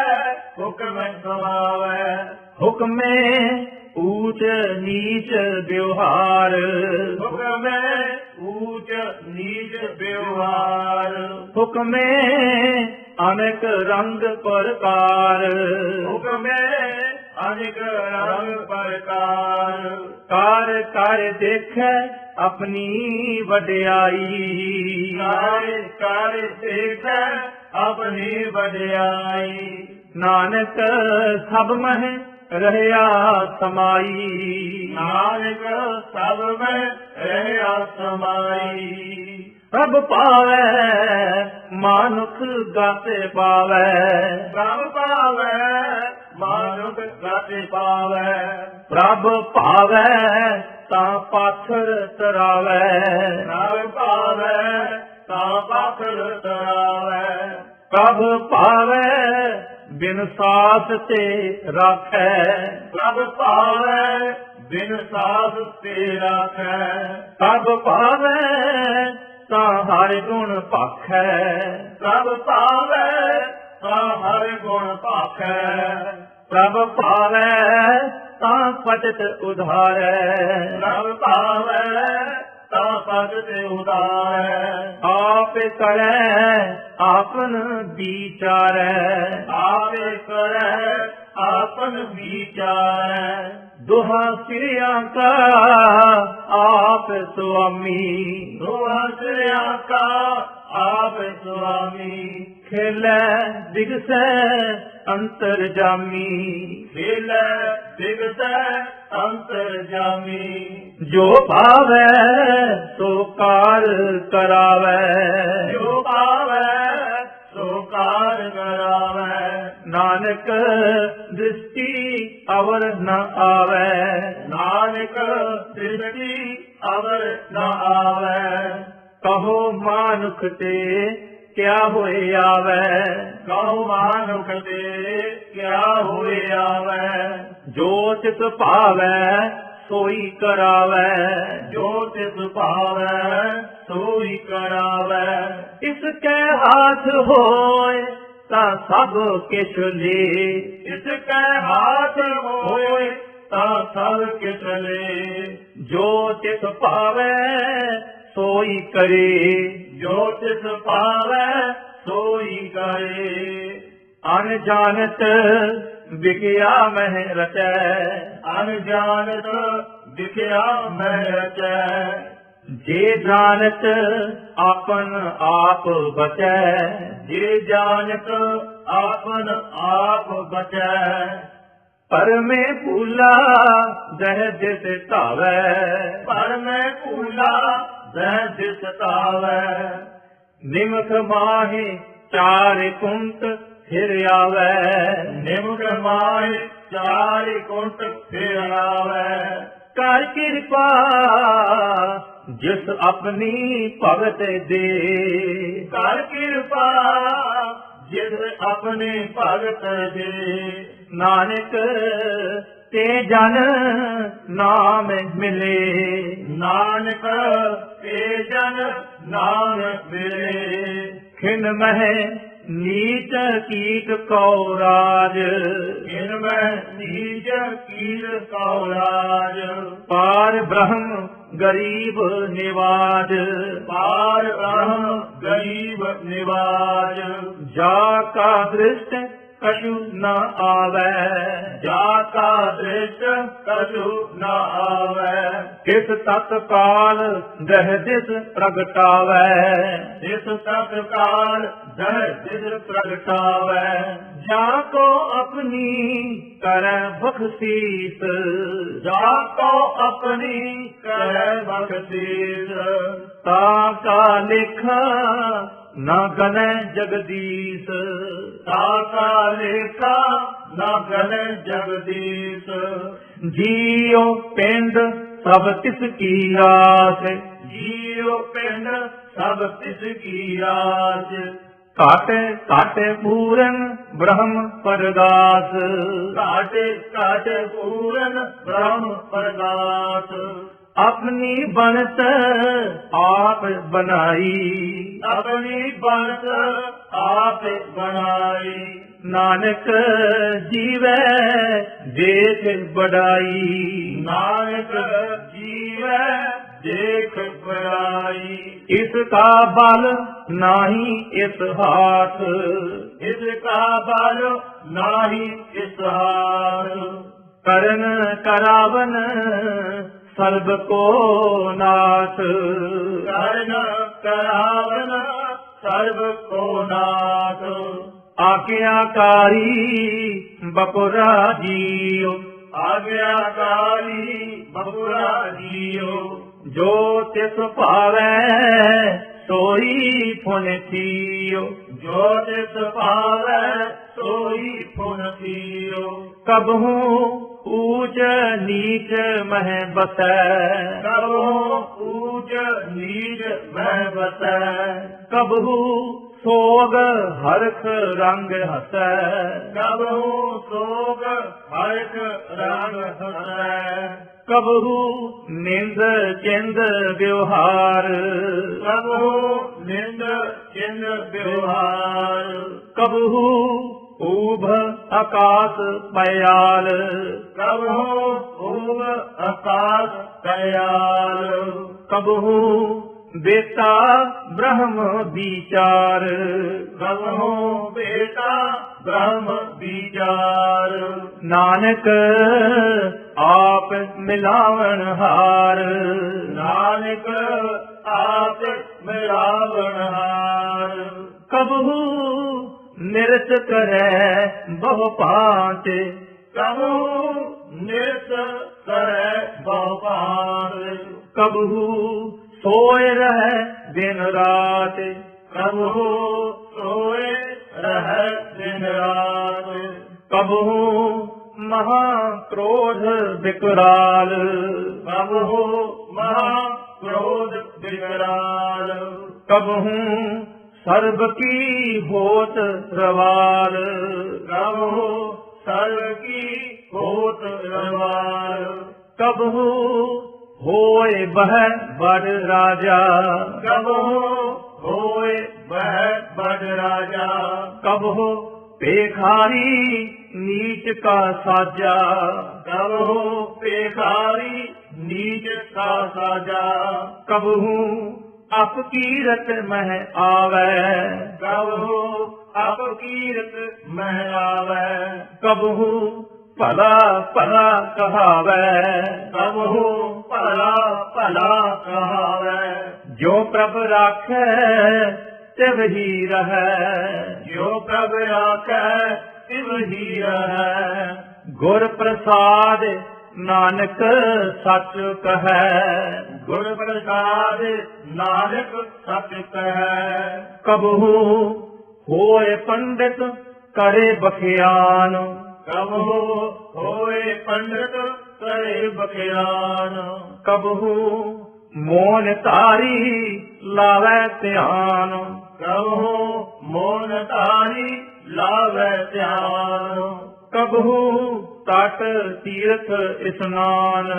ਹੁਕਮ ਸਮਾਵੈ ਹੁਕਮੇ ਊਚ ਨੀਚ ਵਿਵਹਾਰ ਹੁਕਮੇ ਊਚ ਨੀਚ ਵਿਵਹਾਰ ਹੁਕਮੇ ਅਨੇਕ ਰੰਗ ਪ੍ਰਕਾਰ ਹੁਕਮੇ ਅਨੇਕ ਰੰਗ ਪ੍ਰਕਾਰ ਕਾਰ ਕਰ ਦੇਖੈ ਆਪਣੀ ਵਡਿਆਈ ਕਾਰ ਕਰ ਦੇਖੈ ਆਪਣੀ ਵਡਿਆਈ ਨਾਨਕ ਸਭ ਮਹਿ ਰਹਿਆ ਸਮਾਈ ਨਾਨਕ ਸਭ ਮੈਂ ਰਹਿਆ ਸਮਾਈ ਪ੍ਰਭ ਪਾਵੈ ਮਾਨੁਖ ਗਾਤੇ ਪਾਵੈ ਪ੍ਰਭ ਪਾਵੈ ਮਾਨੁਖ ਗਾਤੇ ਪਾਵੈ ਪ੍ਰਭ ਭਾਵੈ ਤਾਂ ਪਾਥਰ ਤਰਾਵੈ ਪ੍ਰਭ ਪਾਵੈ ਤਾਂ ਪਾਥਰ ਤਰਾਵੈ ਪ੍ਰਭ ਭਾਵੈ ਬਿਨ ਸਾਸ ਤੇ ਰਾਖੈ। ਪ੍ਰਭ ਭਾਵੈ ਬਿਨ ਸਾਧ ਤੇ ਰਾਖੈ। ਪ੍ਰਭ ਭਾਵੈ ਤਾਂ ਹਰਿ ਗੁਣ ਭਾਖੈ। ਪ੍ਰਭ ਭਾਵੈ ਤਾਂ ਹਰਿ ਗੁਣ ਭਾਖੈ। ਪ੍ਰਭ ਭਾਵੈ ਤਾਂ ਪਤਿਤ ਉਧਾਰੈ। ਪ੍ਰਭ ਭਾਵੈ ਤਾਂ ਪਦ ਤੇ ਉਦਾਰੈ। ਆਪ ਕਰੈ ਆਪਨ ਵਿਚਾਰੈ। ਆਪੇ ਕਰੈ ਆਪਨ ਵਿਚਾਰੈ। ਦੁਹਾ ਸਿਰਿਆ ਕਾ ਆਪ ਸੁਆਮੀ। ਦੁਆ ਸਿਰਿਆ ਕਾ ਆਪ ਸੁਆਮੀ। ਖੇਲੈ ਦਿਗਸੈ ਅੰਤਰ ਜਾਮੀ। ਖੇਲੈ ਦਿਗਸੈ ਅੰਤਰ ਜਾਮੀ। ਜੋ ਭਾਵੈ ਸੋ ਕਾਰ ਕਰਾਵੈ। ਜੋ ਭਾਵੈ ਸੋ ਕਾਰ ਕਰਾਵੈ। ਨਾਨਕ ਦ੍ਰਿਸ਼ਟੀ ਅਵਰ ਨ ਆਵੈ। ਨਾਨਕ ਦ੍ਰਿਸ਼ਟੀ ਅਵਰ ਨ ਆਵੈ। ਕਹੋ ਮਾਨੁਖ ਤੇ ਕਿਆ ਹੋਏ ਆਵੈ। ਕਹੋ ਮਾਨੁਖ ਤੇ ਕਿਆ ਹੋਏ ਆਵੈ। ਜੋ ਤਿਸ ਭਾਵੈ ਸੋਈ ਕਰਾਵੈ। ਜੋ ਤਿਸ ਭਾਵੈ ਸੋਈ ਕਰਾਵੈ। ਇਸ ਕੈ ਹਾਥ ਹੋਏ ਤਾਂ ਸਭ ਕਿਛ ਲੇ। ਇਸ ਕੈ ਹਾਥ ਹੋਏ ਤਾਂ ਸਭ ਕਿਛ ਲੇ। ਜੋ ਤਿਸ ਭਾਵੈ ਸੋਈ ਕਰੇ। ਜੋ ਤਿਸ ਭਾਵੈ ਸੋਈ ਕਰੇ। ਅਨਜਾਨਤ ਵਿਗਿਆ ਮਹਿ ਰਚੈ। ਅਨਜਾਨਤ ਵਿਖਿਆ ਮਹਿ ਰਚੈ। ਜੇ ਜਾਣਤ ਆਪਨ ਆਪ ਬਚੈ। ਜੇ ਜਾਣਤ ਆਪਨ ਆਪ ਬਚੈ। ਪਰਮੇ ਭੂਲਾ ਦਹਿ ਦਿਸ ਧਾਵੈ। ਪਰ ਮੈਂ ਭੂਲਾ ਦਹਿ ਦਿਸ ਧਾਵੈ। ਨਿਮਖ ਮਾਹੇ ਚਾਰਿ ਕੁੰਟ ਫਿਰ ਆਵੈ। ਨਿਮਕ ਮਾਹਿ ਚਾਰਿ ਕੁੰਟ ਫਿਰ ਆਵੈ। ਕਰ ਕਿਰਪਾ ਜਿਸ ਆਪਣੀ ਭਗਤ ਦੇ। ਕਰ ਕਿਰਪਾ ਜਿਸ ਆਪਣੇ ਭਗਤ ਦੇ। ਨਾਨਕ ਤੇ ਜਨ ਨਾਮ ਮਿਲੇ। ਨਾਨਕ ਤੇ ਜਨ ਨਾਮ ਮਿਲੇ। ਖਿਨ ਮਹਿ ਨੀਚ ਕੀਟ ਕਉ ਰਾਜ। ਇਨ ਮੈਂ ਨੀਜ ਕੀਰ ਕਉ ਰਾਜ। ਪਾਰ ਬ੍ਰਹਮ ਗਰੀਬ ਨਿਵਾਜ। ਪਾਰ ਬ੍ਰਹਮ ਗਰੀਬ ਨਿਵਾਜ। ਜਾ ਕਾ ਦ੍ਰਿਸ਼ਟ ਕਛੁ ਨ ਆਵੈ। ਜਾ ਕਾ ਦ੍ਰਿਸ਼ਟ ਕਛੁ ਨ ਆਵੈ। ਕਿਸ ਤਤ ਕਾਲ ਦਹਿ ਦਿਸ ਪ੍ਰਗਟਾਵੈ। ਇਸ ਤਤ ਕਾਲ ਦਹਿ ਦਿਸ ਪ੍ਰਗਟਾਵੈ। ਜਾ ਕੋ ਆਪਣੀ ਕਰੈ ਬਖਸ਼ੀਸ। ਜਾ ਕੋ ਆਪਣੀ ਕਰੈ ਬਖਸ਼ੀਸ। ਤਾ ਕਾ ਲੇਖਾ ਨਾ ਗਨੈ ਜਗਦੀਸ਼। ਤਾ ਕਾ ਲੇਖਾ ਨਾ ਗਨੈ ਜਗਦੀਸ਼। ਜੀਉ ਪਿੰਡ ਸਭ ਤਿਸ ਕੀ ਆਸ। ਜੀਉ ਪਿੰਡ ਸਭ ਤਿਸ ਕੀ ਆਸ। ਘਟ ਘਟ ਪੂਰਨ ਬ੍ਰਹਮ ਪਰਗਾਸ। ਘਟ ਘਟ ਪੂਰਨ ਬ੍ਰਹਮ ਪਰਗਾਸ। ਆਪਣੀ ਬਣਤ ਆਪ ਬਣਾਈ। ਆਪਣੀ ਬਣਤ ਆਪ ਬਣਾਈ। ਨਾਨਕ ਜੀਵੈ ਦੇਖ ਬੜਾਈ। ਨਾਨਕ ਜੀਵੈ ਦੇਖ ਬੜਾਈ। ਇਸ ਕਾ ਬਲ ਨਾਹੀ ਇਸ ਹਾਥ। ਇਸ ਕਾ ਬਲ ਨਾਹੀ ਇਸ ਹਾਥ। ਕਰਨ ਕਰਾਵਨ ਸਰਬ ਕੋ ਨਾਥ। ਕਰਨ ਕਰਾਵਨ ਸਰਬ ਕੋ ਨਾਥ। ਆਗਿਆਕਾਰੀ ਬਪੁਰਾ ਜੀਉ। ਆਗਿਆਕਾਰੀ ਬਪੁਰਾ ਜੀਉ। ਜੋ ਤਿਸ ਭਾਵੈ ਸੋਈ ਫੁਨ ਥੀਉ। ਜੋ ਤਿਸ ਭਾਵੈ ਸੋਈ ਫੁਨ ਥੀਉ। ਕਬਹੂ ਊਚ ਨੀਚ ਮਹਿ ਬਸੈ। ਕਬਹੂ ਊਚ ਨੀਚ ਮਹਿ ਬਸੈ। ਕਬਹੂ ਸੋਗ ਹਰਖ ਰੰਗ ਹਸੈ, ਕਬਹੂ ਸੋਗ ਹਰਖ ਰੰਗ ਹਸੈ, ਕਬਹੂ ਨਿੰਦ ਚਿੰਦ ਵਿਵਹਾਰ, ਕਬਹੂ ਨਿੰਦ ਚਿੰਦ ਵਿਵਹਾਰ, ਕਬਹੂ ਊਭ ਆਕਾਸ ਪਇਆਲ, ਕਬਹੂ ਊਬ ਆਕਾਸ ਦਇਆਲ, ਕਬਹੂ ਬੇਤਾ ਬ੍ਰਹਮ ਵਿਚਾਰ, ਕਬਹੂ ਬੇਟਾ ਬ੍ਰਹਮ ਵਿਚਾਰ, ਨਾਨਕ ਆਪ ਮਿਲਾਵਣ ਹਾਰ, ਨਾਨਕ ਆਪ ਮਿਲਾਵਣ ਹਾਰ, ਕਬਹੂ ਨਿਰਤ ਕਰੈ ਬਹੁ ਭਾਂਤ, ਕਬਹੂ ਨਿਰਤ ਕਰੈ ਬਹੁ ਭਾਂਤ, ਕਬਹੂ ਸੋਇ ਰਹਿ ਦਿਨ ਰਾਤ, ਕਬਹੂ ਸੋਏ ਰਹਿ ਦਿਨ ਰਾਤ, ਕਬਹੂ ਮਹਾ ਕ੍ਰੋਧ ਵਿਕਰਾਲ, ਕਬਹੂ ਮਹਾ ਕ੍ਰੋਧ ਵਿਕਰਾਲ, ਕਬਹੂ ਸਰਬ ਕੀ ਹੋਤ ਰਵਾਲ, ਕਬਹੂ ਸਰਬ ਕੀ ਹੋਤ ਰਵਾਲ, ਕਬਹੂ ਹੋਏ ਬਹਿ ਬੜ ਰਾਜਾ, ਕਬਹੂ ਹੋਏ ਬਹਿ ਬੜ ਰਾਜਾ, ਕਬਹੂ ਭੇਖਾਰੀ ਨੀਚ ਕਾ ਸਾਜਾ, ਕਬਹੂ ਭੇਖਾਰੀ ਨੀਚ ਕਾ ਸਾਜਾ, ਕਬਹੂ ਅਪ ਕੀਰਤ ਮਹਿ ਆਵੈ, ਕਬਹੂ ਅਪ ਕੀਰਤ ਮਹਿ ਆਵੈ, ਕਬਹੂ ਭਲਾ ਭਲਾ ਕਹਾਵੈ, ਕਬਹੂ ਭਲਾ ਭਲਾ ਕਹਾਵੈ, ਜੋ ਪ੍ਰਭ ਰਾਖੈ ਤਿਵ ਹੀ ਰਹੈ, ਜੋ ਪ੍ਰਭ ਰਾਖੈ ਤਿਵ ਹੀ ਰਹੈ, ਗੁਰ ਪ੍ਰਸਾਦ ਨਾਨਕ ਸੱਚ ਕਹੈ, ਗੁਰ ਪ੍ਰਸਾਦ ਨਾਨਕ ਸੱਚ ਕਹੈ, ਕਬਹੂ ਹੋਏ ਪੰਡਿਤ ਕਰੇ ਬਖਿਆਨ, ਕਬਹੂ ਹੋਏ ਪੰਡਿਤ ਕਰੇ ਬਖਿਆਨ, ਕਬਹੂ ਮੋਨ ਧਾਰੀ ਲਾਵੈ ਧਿਆਨ, ਕਬਹੂ ਮੋਨ ਧਾਰੀ ਲਾਵੈ ਧਿਆਨ, ਕਬਹੂ ਤਟ ਤੀਰਥ ਇਸਨਾਨ,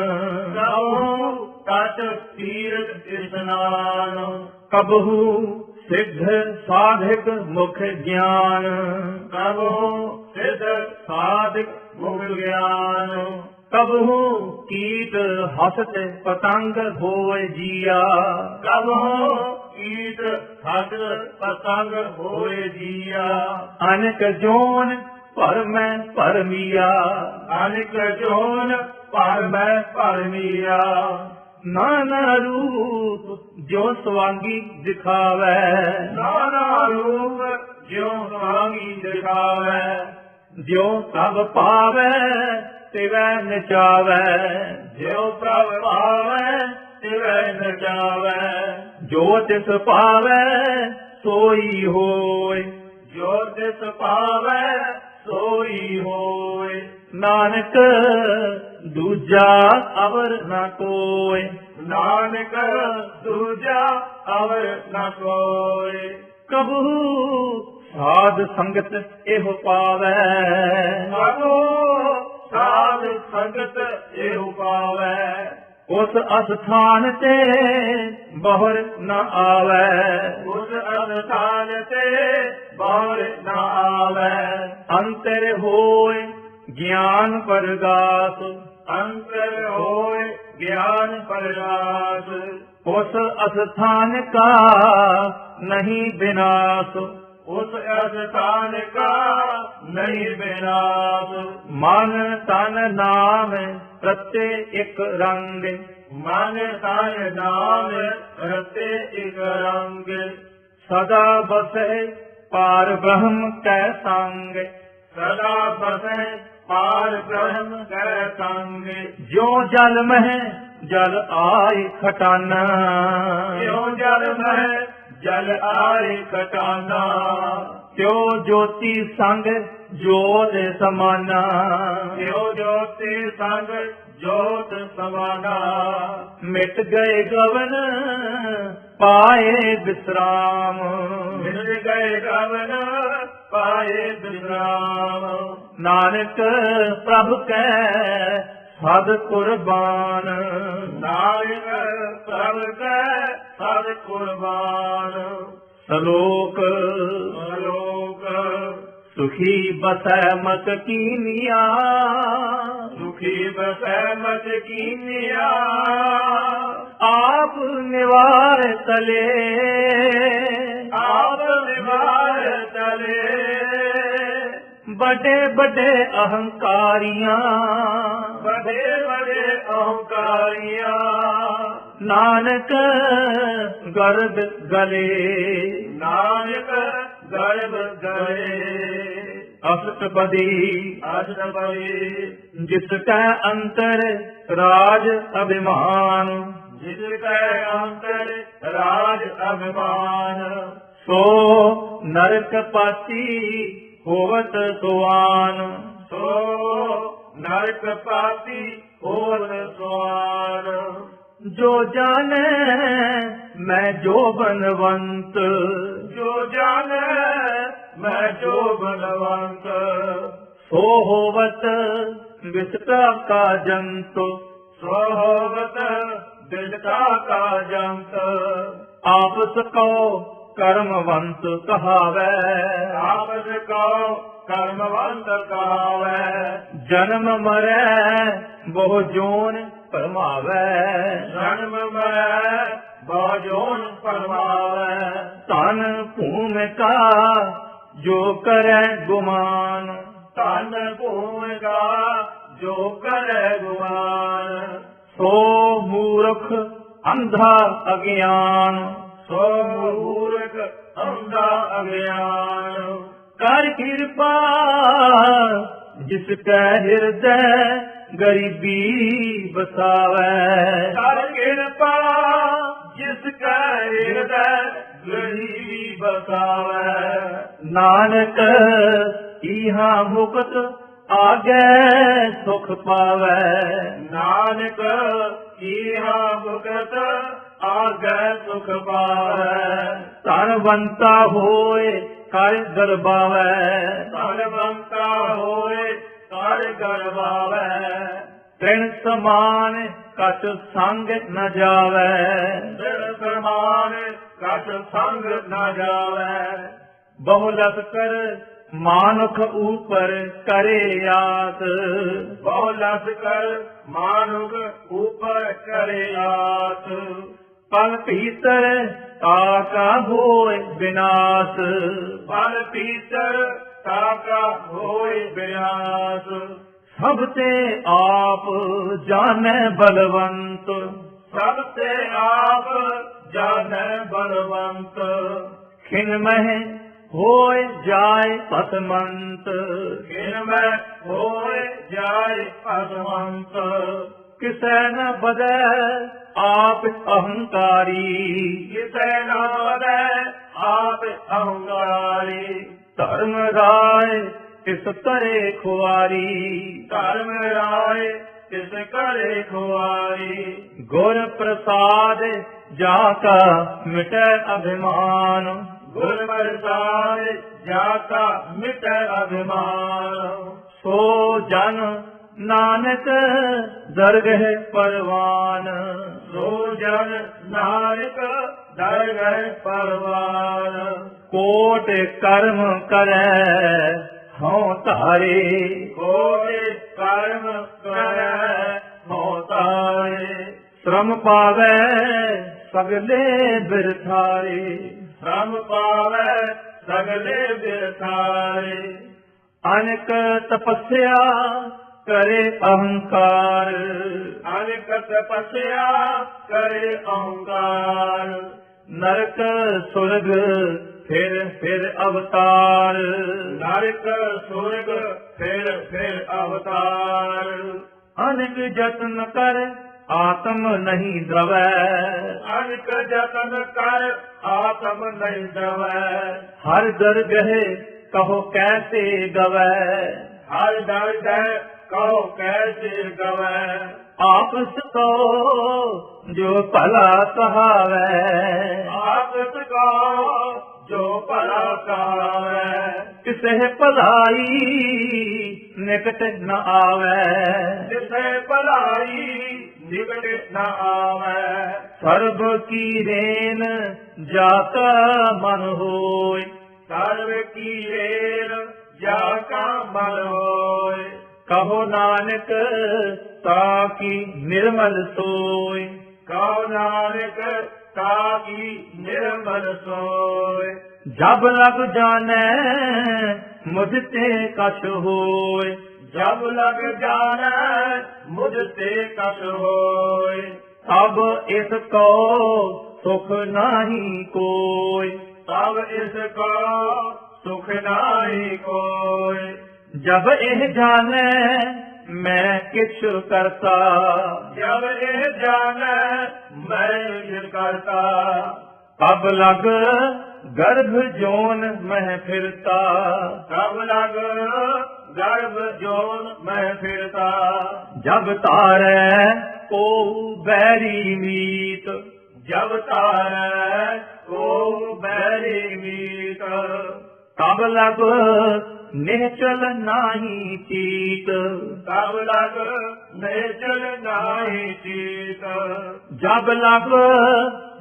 ਕਬਹੂ ਤਟ ਤੀਰਥ ਇਸਨਾਨ, ਕਬਹੂ ਸਿੱਧ ਸਾਧਿਕ ਮੁਖ ਗਿਆਨ, ਕਬਹੂ ਸਿਧ ਸਾਧਿਕ ਮੁਖ ਗਿਆਨ, ਕਬਹੂ ਕੀਟ ਹਸਤ ਪਤੰਗ ਹੋਏ ਜੀਆ, ਕਬਹੂ ਕੀਟ ਹੱਥ ਪਤੰਗ ਹੋਏ ਜੀਆ, ਅਨਕ ਜੋਨ ਭਰਮੈ ਭਰਮੀਆ, ਅਨਿਕ ਜੋਨ ਭਰਮੈ ਭਰਮੀਆ, ਨਾਨਾ ਰੂਪ ਜੋ ਸਵਾਂਗੀ ਦਿਖਾਵੈ, ਨਾਨਾ ਰੂਪ ਜਿਉ ਸਵਾਮੀ ਦਿਖਾਵੈ, ਜਿਉ ਸਭ ਪਾਵੈ ਤਿਵੈ ਨਚਾਵੈ, ਜਿਉ ਪ੍ਰਭ ਭਾਵੈ ਤਿਵੈ ਨਚਾਵੈ, ਜੋ ਤਿਸ ਪਾਵੈ ਸੋਈ ਹੋਇ, ਜੋ ਤਿਸ ਪਾਵੈ ਸੋਈ ਹੋਇ, ਨਾਨਕ ਦੂਜਾ ਅਵਰ ਨਾ ਕੋਇ, ਨਾਨਕ ਦੂਜਾ ਅਵਰ ਨ ਕੋਇ, ਕਬਹੂ ਸਾਧ ਸੰਗਤ ਇਹੋ ਪਾਵੈ, ਕਬਹੂ ਸਾਧ ਸੰਗਤ ਇਹੋ ਪਾਵੈ, ਉਸ ਅਸਥਾਨ ਤੇ ਬਹੁਰ ਨ ਆਵੈ, ਉਸ ਅਸਥਾਨ ਤੇ ਬਾਹਰ ਨ ਆਵੈ, ਅੰਤਰ ਹੋਏ ਗਿਆਨ ਪ੍ਰਗਾਸ, ਅੰਤਰ ਹੋਏ ਗਿਆਨ ਪ੍ਰਗਾਸ, ਉਸ ਅਸਥਾਨ ਕਾ ਨਹੀਂ ਵਿਨਾਸ਼, ਉਸ ਅਸਥਾਨ ਕਾ ਨਹੀਂ ਵਿਨਾਸ਼, ਮਨ ਤਨ ਨਾਮ ਰਤੇ ਇੱਕ ਰੰਗ, ਮਨ ਤਨ ਨਾਮ ਰਤੇ ਇਕ ਰੰਗ, ਸਦਾ ਬਸੈ ਪਾਰ ਬ੍ਰਹਮ ਕੈ ਸੰਗ, ਸਦਾ ਬਸੈ ਪਾਰ ਬ੍ਰਹਮ ਕੈ ਸੰਗ, ਜੋ ਜਲ ਮਹਿ ਜਲ ਆਇ ਖਟਾਨਾ, ਜਿਉ ਜਲ ਮਹਿ ਜਲ ਆਏ ਕਟਾਨਾ, ਤਿਉ ਜੋਤੀ ਸੰਗ ਜੋਤ ਸਮਾਨਾ, ਜਿਉ ਜੋਤੀ ਸੰਗ ਜੋਤ ਸਮਾਨਾ। ਮਿਟ ਗਏ ਗਵਨ ਪਾਏ ਵਿਸਰਾਮ, ਮਿਲ ਗਏ ਗਵਨ ਪਾਏ ਵਿਸਰਾਮ। ਨਾਨਕ ਪ੍ਰਭ ਕੈ ਸਦ ਕੁਰਬਾਨ, ਨਾਨਕ ਪ੍ਰਭ ਕੈ ਸਦ ਕੁਰਬਾਨ। ਸਲੋਕ ਲੋਕ ਸੁਖੀ ਬਸੈ ਮਤ ਕੀਨੀਆ, ਸੁਖੀ ਬਸੈ ਮਤ ਕੀਨਿਆ। ਆਪ ਨਿਵਾਰ ਤਲੇ, ਆਪ ਨਿਵਾਰ ਤਲੇ। ਵੱਡੇ ਵੱਡੇ ਅਹੰਕਾਰੀਆਂ, ਬੜੇ ਬੜੇ ਅਹੰਕਾਰੀਆਂ। ਨਾਨਕ ਗਰਦ ਗਲੇ, ਨਾਨਕ ਗਰਭ ਗਏ। ਅਸਤਪਦੀ ਅਸਤਪਦੀ ਜਿਸ ਕੈ ਅੰਤਰ ਰਾਜ ਅਭਿਮਾਨ, ਜਿਸ ਕੈ ਅੰਤਰ ਰਾਜ ਅਭਿਮਾਨ। ਸੋ ਨਰਕ ਪਾਤੀ ਹੋਵਤ ਸੁਆਨ, ਸੋ ਨਰਕ ਪਾਤੀ ਹੋਵਤ ਸੁਆਨ। ਜੋ ਜਾਣੈ ਮੈਂ ਜੋ ਬਨਵੰਤ, ਜੋ ਜਾਣੈ ਮੈਂ ਜੋ ਬਲਵੰਤ। ਸੋ ਹੋਵਤ ਵਿਸਤਾ ਕਾ ਜੰਤ, ਸੋ ਹੋਵਤ ਦਿਲਤਾ ਕਾ ਜੰਤ। ਆਪਸ ਕੋ ਕਰਮਵੰਤ ਕਹਾਵੈ, ਆਪਸ ਕੋ ਕਰਮਵੰਤ ਕਹਾਵੈ। ਜਨਮ ਮਰੈ ਬਹੁ ਜੋਨ ਭਰਮਾਵੈ, ਜਨਮ ਮਰੈ ਬਹੁ ਜੋਨ ਭਰਮਾਵੈ। ਧਨ ਭੂਮਿਕਾ ਜੋ ਕਰੈ ਗੁਮਾਨ, ਧਨ ਭੂਮਿਕਾ ਜੋ ਕਰੈ ਗੁਮਾਨ। ਸੋ ਮੂਰਖ ਅੰਧਾ ਅਗਿਆਨ, ਸੋ ਮੂਰਖ ਅੰਧਾ ਅਗਿਆਨ। ਕਰ ਕਿਰਪਾ ਜਿਸ ਕੈ ਹਿਰਦੈ ਗਰੀਬੀ ਬਸਾਵੈ, ਕਰ ਕਿਰਪਾ ਜਿਸ ਕੈ ਹਿਰਦੈ ਗਰੀਬੀ ਬਸਾਵੈ। ਨਾਨਕ ਇਹਾ ਮੁਕਤ ਆਗੈ ਸੁਖ ਪਾਵੈ, ਨਾਨਕ ਇਹਾ ਮੁਕਤ ਆਗੈ ਸੁਖ ਪਾਵੈ। ਧਨਵੰਤਾ ਹੋਏ ਕਰ ਦਰਬਾਵੈ, ਧਨਵੰਤਾ ਹੋਏ ਕਰ ਗਰਬਾਵੈ। ਤ੍ਰਿਣ ਸਮਾਨ ਕਛ ਸੰਗ ਨ ਜਾਵੈ, ਸਿਰ ਸਮਾਨ ਕਛ ਸੰਗ ਨ ਜਾਵੈ। ਬਹੁ ਲਸਕਰ ਮਾਨੁਖ ਉਪਰ ਕਰੇ ਆਸ, ਬਹੁ ਲਸਕਰ ਮਾਨੁਖ ਉਪਰ ਕਰੇ ਆਸ। ਪਲ ਭੀਤਰ ਤਾਕਾ ਹੋਏ ਵਿਨਾਸ਼, ਪਲ ਭੀਤਰ ਤਾਕਾ ਹੋਏ ਵਿਨਾਸ਼। ਸਭ ਤੇ ਆਪ ਜਾਣੈ ਬਲਵੰਤ, ਸਭ ਤੇ ਆਪ ਜਾਣੈ ਬਲਵੰਤ। ਖਿਨ ਮਹਿ ਹੋਏ ਜਾਏ ਪਤਮੰਤ, ਖਿਨ ਮੈਂ ਹੋਏ ਜਾਏ ਪਦਵੰਤ। ਕਿਸੈ ਨ ਬਦੈ ਆਪ ਅਹੰਕਾਰੀ, ਕਿਸੈ ਨਾ ਵਧੈ ਆਪ ਅਹੰਕਾਰੀ। ਧਰਮ ਰਾਏ ਤਿਸ ਕਰੇ ਖੁਆਰੀ, ਧਰਮ ਰਾਏ ਤਿਸ ਕਰੇ ਖੁਆਰੀ। ਗੁਰ ਪ੍ਰਸਾਦ ਜਾ ਕਾ ਮਿਟੈ ਅਭਿਮਾਨ, ਗੁਰ ਪ੍ਰਸਾਦ ਜਾ ਕਾ ਮਿਟੈ ਅਭਿਮਾਨ। ਸੋ ਜਨ ਨਾਨਕ ਦਰਗਹਿ ਪਰਵਾਨ, ਸੋ ਜਨ ਨਾਨਕ ਦਰਗਹਿ ਪਰਵਾਨ। ਕੋਟ ਕਰਮ ਕਰੈ ਹਉ ਧਾਰੇ, ਕੋਟਿ ਕਰਮ ਕਰੈ ਹਉ ਧਾਰੇ। ਸ਼ਰਮ ਪਾਵੈ ਸਗਲੇ ਬਿਰਥਾਰੇ, ਸ਼ਰਮ ਪਾਵੈ ਸਗਲੇ ਬਿਰਥਾਰੇ। ਅਨਕ ਤਪੱਸਿਆ ਕਰੇ ਅਹੰਕਾਰ, ਅਨੇਕ ਤਪੱਸਿਆ ਕਰੇ ਅਹੰਕਾਰ। ਨਰਕ ਸੁਰਗ ਫਿਰ ਅਵਤਾਰ, ਨਰਕ ਸੁਰਗ ਫਿਰ ਅਵਤਾਰ। ਅਨਕ ਜਤਨ ਕਰ ਆਤਮ ਨਹੀਂ ਦਵੈ, ਅਨੇਕ ਜਤਨ ਕਰ ਆਤਮ ਨਹੀਂ ਦਵੈ। ਹਰ ਦਰਗਹਿ ਕਹੋ ਕੈਸੇ ਗਵੈ, ਹਰ ਦਰਗਹਿ ਕਹੋ ਕੈਸੇ ਗਵੈ। ਆਪਸ ਕੋ ਜੋ ਭਲਾ ਕਹਾਵੈ। ਆਪਸ ਕੋ ਜੋ ਭਲਾ ਕਹਾਵੈ। ਕਿਸੇ ਭਲਾਈ ਨਿਕਟ ਨ ਆਵੈ। ਤਿਸੈ ਭਲਾਈ ਨਿਕਟ ਨ ਆਵੈ। ਸਰਬ ਕੀ ਰੇਨ ਜਾਤਾ ਮਨ ਹੋਇ। ਸਰਬ ਕੀ ਰੇਨ ਜਾ ਕਾ ਮਨ ਹੋਇ। ਕਹੋ ਨਾਨਕ ਤਾ ਕੀ ਨਿਰਮਲ ਸੋਇ। ਕਹੋ ਨਾਨਕ ਤਾ ਕੀ ਨਿਰਮਲ ਸੋਇ। ਜਬ ਲਗ ਜਾਣੈ ਮੁਝ ਤੇ ਕਛ ਹੋਇ। ਜਬ ਲਗ ਜਾਣੈ ਮੁਝ ਤੇ ਕਛ ਹੋਇ। ਤਬ ਇਸ ਕੋ ਸੁਖ ਨਾਹੀ ਕੋਇ। ਤਬ ਇਸ ਕੋ ਸੁਖ ਨਾਹੀ ਕੋਇ। ਜਬ ਇਹ ਜਾਣੈ ਮੈਂ ਕਿਛ ਕਰਤਾ। ਜਬ ਇਹ ਜਾਣੈ ਮੈਂ ਕਿਛ ਕਰਤਾ। ਤਬ ਲਗ ਗਰਭ ਜੋਨ ਮਹਿ ਫਿਰਤਾ। ਤਬ ਲਗ ਗਰਭ ਜੋਨ ਮੈਂ ਫਿਰਤਾ। ਜਬ ਤਾਰੈ ਕੋ ਬੈਰੀ ਮੀਤ। ਜਬ ਤਾਰੈ ਕੋ ਬੈਰੀ ਮੀਤ। ਤਬ ਲਗ ਨਿਹਚਲ ਨਾਹੀ ਚੀਤ। ਤਬ ਲਗ ਨਿਹਚਲ ਨਾਹੀ ਚੀਤ। ਜਬ ਲਗ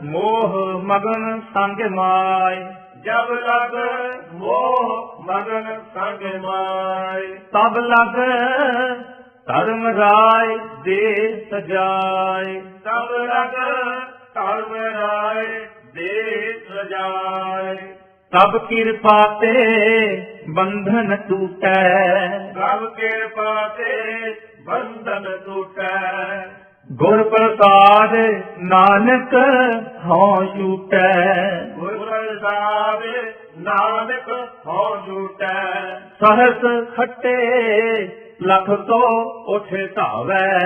ਮੋਹ ਮਗਨ ਸੰਗ ਮਾਇ। ਜਬ ਲਗ ਮੋਹ ਮਗਨ ਸੰਗ ਮਾਇ। ਤਬ ਲਗ ਧਰਮ ਰਾਇ ਦੇ ਸਜਾਏ। ਤਬ ਲਗ ਧਰਮ ਰਾਇ ਦੇ ਸਜਾਏ। ਤਬ ਕਿਰਪਾ ਤੇ ਬੰਧਨ ਟੂਟੈ। ਤਬ ਕਿਰਪਾ ਤੇ ਬੰਧਨ ਟੂਟੈ। ਗੁਰ ਪ੍ਰਸਾਦ ਨਾਨਕ ਹਉ ਛੂਟੈ। ਗੁਰ ਪ੍ਰਸਾਦ ਨਾਨਕ ਹਉ ਛੂਟੈ। ਸਹਸ ਖੱਟੇ ਲਖ ਤੋਂ ਉਠ ਧਾਵੈ।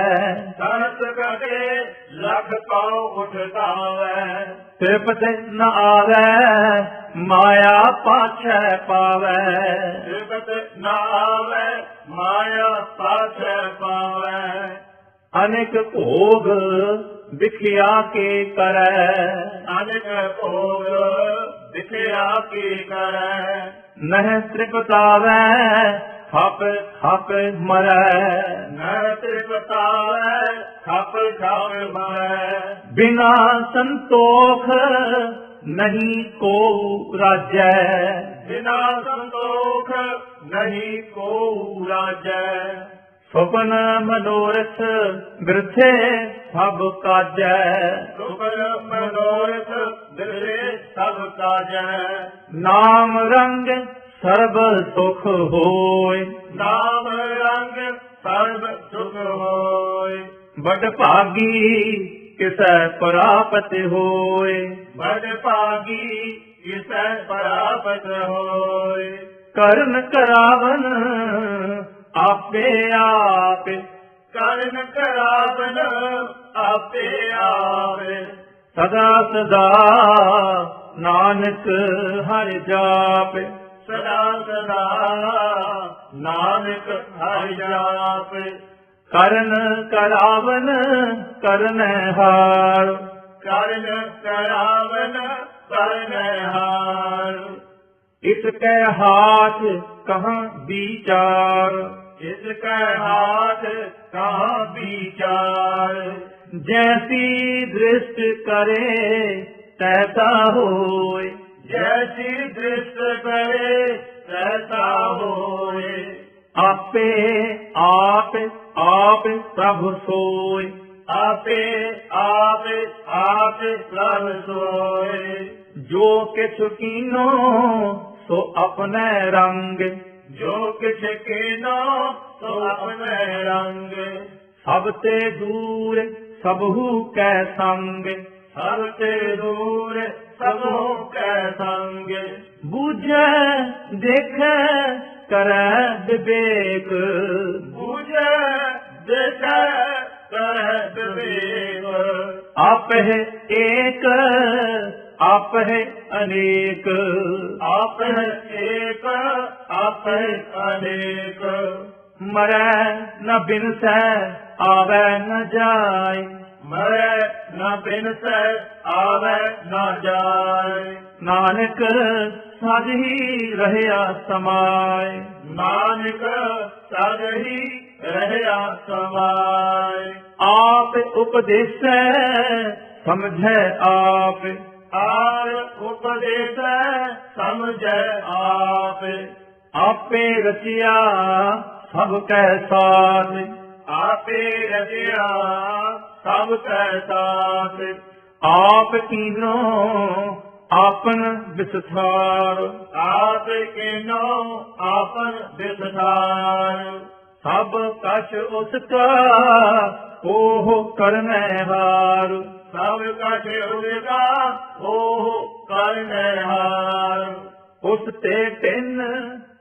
ਸਹਸ ਖੱਟੇ ਲਖ ਤੋਂ ਉਠ ਧਾਵੈ। ਤ੍ਰਿਪਤ ਨ ਆਵੈ ਮਾਇਆ ਪਾਛੈ ਪਾਵੈ। ਤ੍ਰਿਪਤ ਨ ਆਵੈ ਮਾਇਆ ਪਾਛੈ ਪਾਵੈ। ਅਨੇਕ ਭੋਗ ਵਿਖਿਆ ਕੇ ਕਰੈ। ਅਨੇਕ ਭੋਗ ਵਿਖਿਆ ਕੇ ਕਰੈ। ਨਹਿ ਤ੍ਰਿਪਤਾਵੈ ਖਪ ਖਪ ਮਰੈ। ਨਹਿ ਤ੍ਰਿਪਤਾਵੈ ਖਪ ਖਪ ਮਰੈ। ਬਿਨਾ ਸੰਤੋਖ ਨਹੀਂ ਕੋ ਰਾਜੈ। ਬਿਨਾ ਸੰਤੋਖ ਨਹੀਂ ਕੋ ਰਾਜੈ। ਸੁਪਨ ਮਨੋਰਥ ਬਿਰਥੇ ਸਭ ਕਾਜੈ। ਸੁਪਨ ਮਨੋਰਥ ਬਿਰਥੇ ਸਭ ਕਾਜੈ। ਨਾਮ ਰੰਗ ਸਰਬ ਸੁਖ ਹੋਇ। ਨਾਮ ਰੰਗ ਸਰਬ ਸੁਖ ਹੋਇ। ਬੜ ਭਾਗੀ ਕਿਸੈ ਪ੍ਰਾਪਤ ਹੋਇ। ਬੜ ਭਾਗੀ ਕਿਸੈ ਪ੍ਰਾਪਤ ਹੋਇ। ਕਰਨ ਕਰਾਵਨ ਆਪੇ ਆਪ। ਕਰਨ ਕਰਾਵਨ ਆਪੇ ਆਪ। ਸਦਾ ਸਦਾ ਨਾਨਕ ਹਰਿ ਜਾਪ। ਸਦਾ ਸਦਾ ਨਾਨਕ ਹਰਿ ਜਾਪ। ਕਰਨ ਕਰਾਵਨ ਕਰਨੈ ਹਾਰ। ਕਰਨ ਕਰਾਵਨ ਕਰਨੈ ਹਾਰ। ਇਸ ਕੈ ਹਾਥ ਕਹਾਂ ਵਿਚਾਰ। ਇਸ ਕੈ ਹਾਥ ਕਹਾਂ ਵਿਚਾਰ। ਜੈਸੀ ਦ੍ਰਿਸ਼ਟ ਕਰੇ ਤੈਸਾ ਹੋਇ। ਜੈਸੀ ਦ੍ਰਿਸ਼ਟ ਕਰੇ ਤੈਸਾ ਹੋਇ। ਆਪੇ ਆਪ ਆਪ ਪ੍ਰਭ ਸੋਇ। ਆਪੇ ਆਪ ਆਪ ਪ੍ਰਭ ਸੋਇ। ਜੋ ਕਿਛ ਕੀਨੋ ਸੋ ਆਪਣੇ ਰੰਗ। ਜੋ ਕਿਛ ਕੀਨੋ ਸੋ ਆਪਣੇ ਰੰਗ। ਸਭ ਤੇ ਦੂਰ ਸਭੂ ਕੈ ਸੰਗ। ਸਭ ਤੇ ਦੂਰ ਸਭੂ ਕੈ ਸੰਗ। ਬੂਝੈ ਦੇਖੈ ਕਰੈ ਵਿਵੇਕ। ਬੂਝੈ ਦੇਖੈ ਕਰੈ ਵਿਵੇਕ। ਆਪਹਿ ਏਕ ਆਪਹਿ ਅਨੇਕ। ਆਪਹਿ ਏਕ ਆਪਹਿ ਅਨੇਕ। ਮਰੈ ਨ ਬਿਨਸੈ ਆਵੈ ਨ ਜਾਇ। ਮਰੈ ਨ ਬਿਨਸੈ ਆਵੈ ਨ ਜਾਇ। ਨਾਨਕ ਸਦ ਹੀ ਰਹਿਆ ਸਮਾਇ। ਨਾਨਕ ਸਦ ਹੀ ਰਹਿਆ ਸਮਾਇ। ਆਪ ਉਪਦੇਸੈ ਸਮਝੈ ਆਪ। ਆਪ ਉਪਦੇਸੈ ਸਮਝੈ ਆਪ। ਆਪੇ ਰਚਿਆ ਸਭ ਕੈ ਸਾਥ। ਆਪੇ ਰਚਿਆ ਸਭ ਕੈ ਸਾਥ। ਆਪ ਕੀਨੋ ਆਪਨ ਵਿਸਥਾਰ। ਆਪ ਕੀਨੋ ਆਪਨ ਵਿਸਥਾਰ। ਸਭ ਕਛ ਉਸ ਕਾ ਉਹ ਕਰਨੈ ਹਾਰ। ਸਭ ਕਛ ਉਸਕਾ ਉਹ ਕਰਨੈ ਹਾਰ। ਉਸ ਤੇ ਤਿੰਨ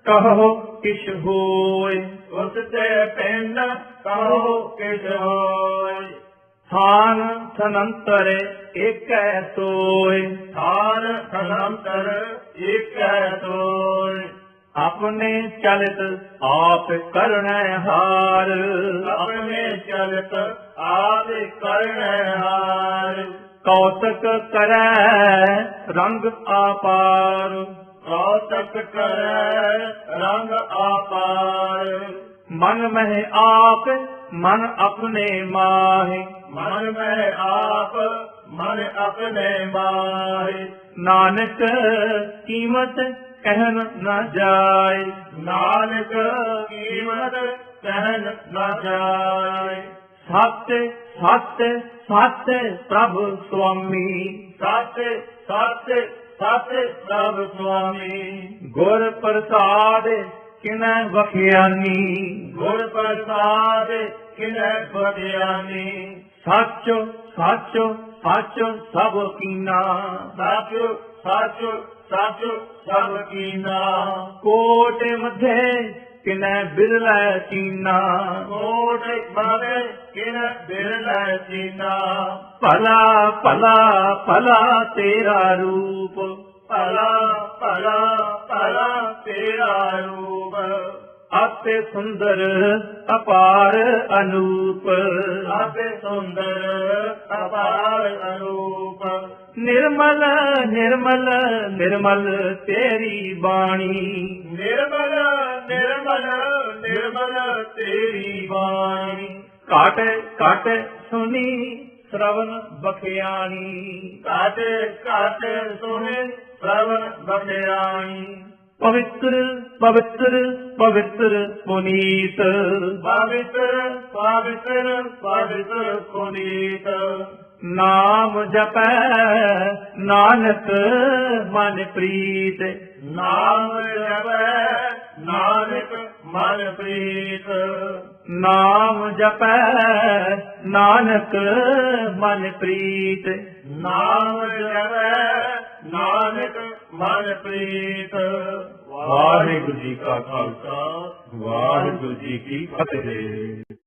ਕਹੋ ਕਿਛ ਹੋਇ। ਉਸ ਤੇ ਪਿੰਡ ਕਹੋ ਕਿਛ ਹੋਇ। ਥਾਨ ਥਨੰਤਰ ਏਕੈ ਸੋਇ। ਥਾਨ ਥਨੰਤਰ ਏਕੈ ਸੋਇ। ਆਪਣੇ ਚਲਿਤ ਆਪ ਕਰਨੈ ਹਾਰ। ਆਪਣੇ ਚਲਤ ਆਪ ਕਰਨੈ ਹਾਰ। ਕੌਤਕ ਕਰੈ ਰੰਗ ਆਪਾਰ। ਕੌਤਕ ਕਰੈ ਰੰਗ ਆਪਾਰ। ਮਨ ਮਹਿ ਆਪ ਮਨ ਆਪਣੇ ਮਾਹਿ। ਮਨ ਮੈਂ ਆਪ ਮਨ ਆਪਣੇ ਮਾਹਿ। ਨਾਨਕ ਕੀਮਤ ਕਹਿਨ ਨ ਜਾਇ। ਨਾਨਕ ਕੀਮਤ ਕਹਿਨ ਨ ਜਾਇ। ਸਤ ਸਤ ਸਤ ਪ੍ਰਭ ਸੁਆਮੀ। ਸਤ ਸਤ ਸਤ ਪ੍ਰਭ ਸੁਆਮੀ। ਗੁਰ ਪ੍ਰਸਾਦ ਕਿਨੈ ਵਖਿਆਨੀ। ਗੁਰ ਪ੍ਰਸਾਦ ਕਿਨੈ ਬਖਿਆਨੀ। ਸੱਚ ਸੱਚ ਸੱਚ ਸਭ ਕੀਨਾ। ਸੱਚ ਸੱਚ ਸੱਚ ਸਭ ਕੀਨਾ। ਕੋਟ ਮਧੇ ਕਿਨੈ ਬਿਰਲੈ ਚੀਨਾ। ਕੋਟ ਮਧੇ ਕਿਨੈ ਬਿਰਲੈ ਚੀਨਾ। ਭਲਾ ਭਲਾ ਭਲਾ ਤੇਰਾ ਰੂਪ। ਭਲਾ ਭਲਾ ਭਲਾ ਤੇਰਾ ਰੂਪ। ਆਪੇ ਸੁੰਦਰ ਅਪਾਰ ਅਨੂਪ। ਆਪੇ ਸੁੰਦਰ ਅਪਾਰ ਅਨੂਪ। ਨਿਰਮਲ ਨਿਰਮਲ ਨਿਰਮਲ ਤੇਰੀ ਬਾਣੀ। ਨਿਰਮਲ ਨਿਰਮਲ ਨਿਰਮਲ ਤੇਰੀ ਬਾਣੀ। ਘਟ ਘਟ ਸੁਣੀ ਸ਼ਰਵਨ ਬਖਿਆਣੀ। ਘਟ ਘਟ ਸੁਣੇ ਸ਼ਰਵਨ ਬਖਿਆਣੀ। ਪਵਿੱਤਰ ਪਵਿੱਤਰ ਪਵਿੱਤਰ ਪੁਨੀਤ। ਪਵਿੱਤਰ ਪਵਿੱਤਰ ਪਵਿੱਤਰ ਪੁਨੀਤ। ਨਾਮ ਜਪੈ ਨਾਨਕ ਮਨ ਪ੍ਰੀਤ। ਨਾਮ ਜਪੈ ਨਾਨਕ ਮਨ ਪ੍ਰੀਤ। ਨਾਮ ਜਪੈ ਨਾਨਕ ਮਨ ਪ੍ਰੀਤ। ਨਾਮ ਜਪੈ ਨਾਨਕ ਮਨ ਪ੍ਰੀਤ। ਵਾਹਿਗੁਰੂ ਜੀ ਕਾ ਖਾਲਸਾ ਵਾਹਿਗੁਰੂ ਜੀ ਕੀ ਫਤਿਹ।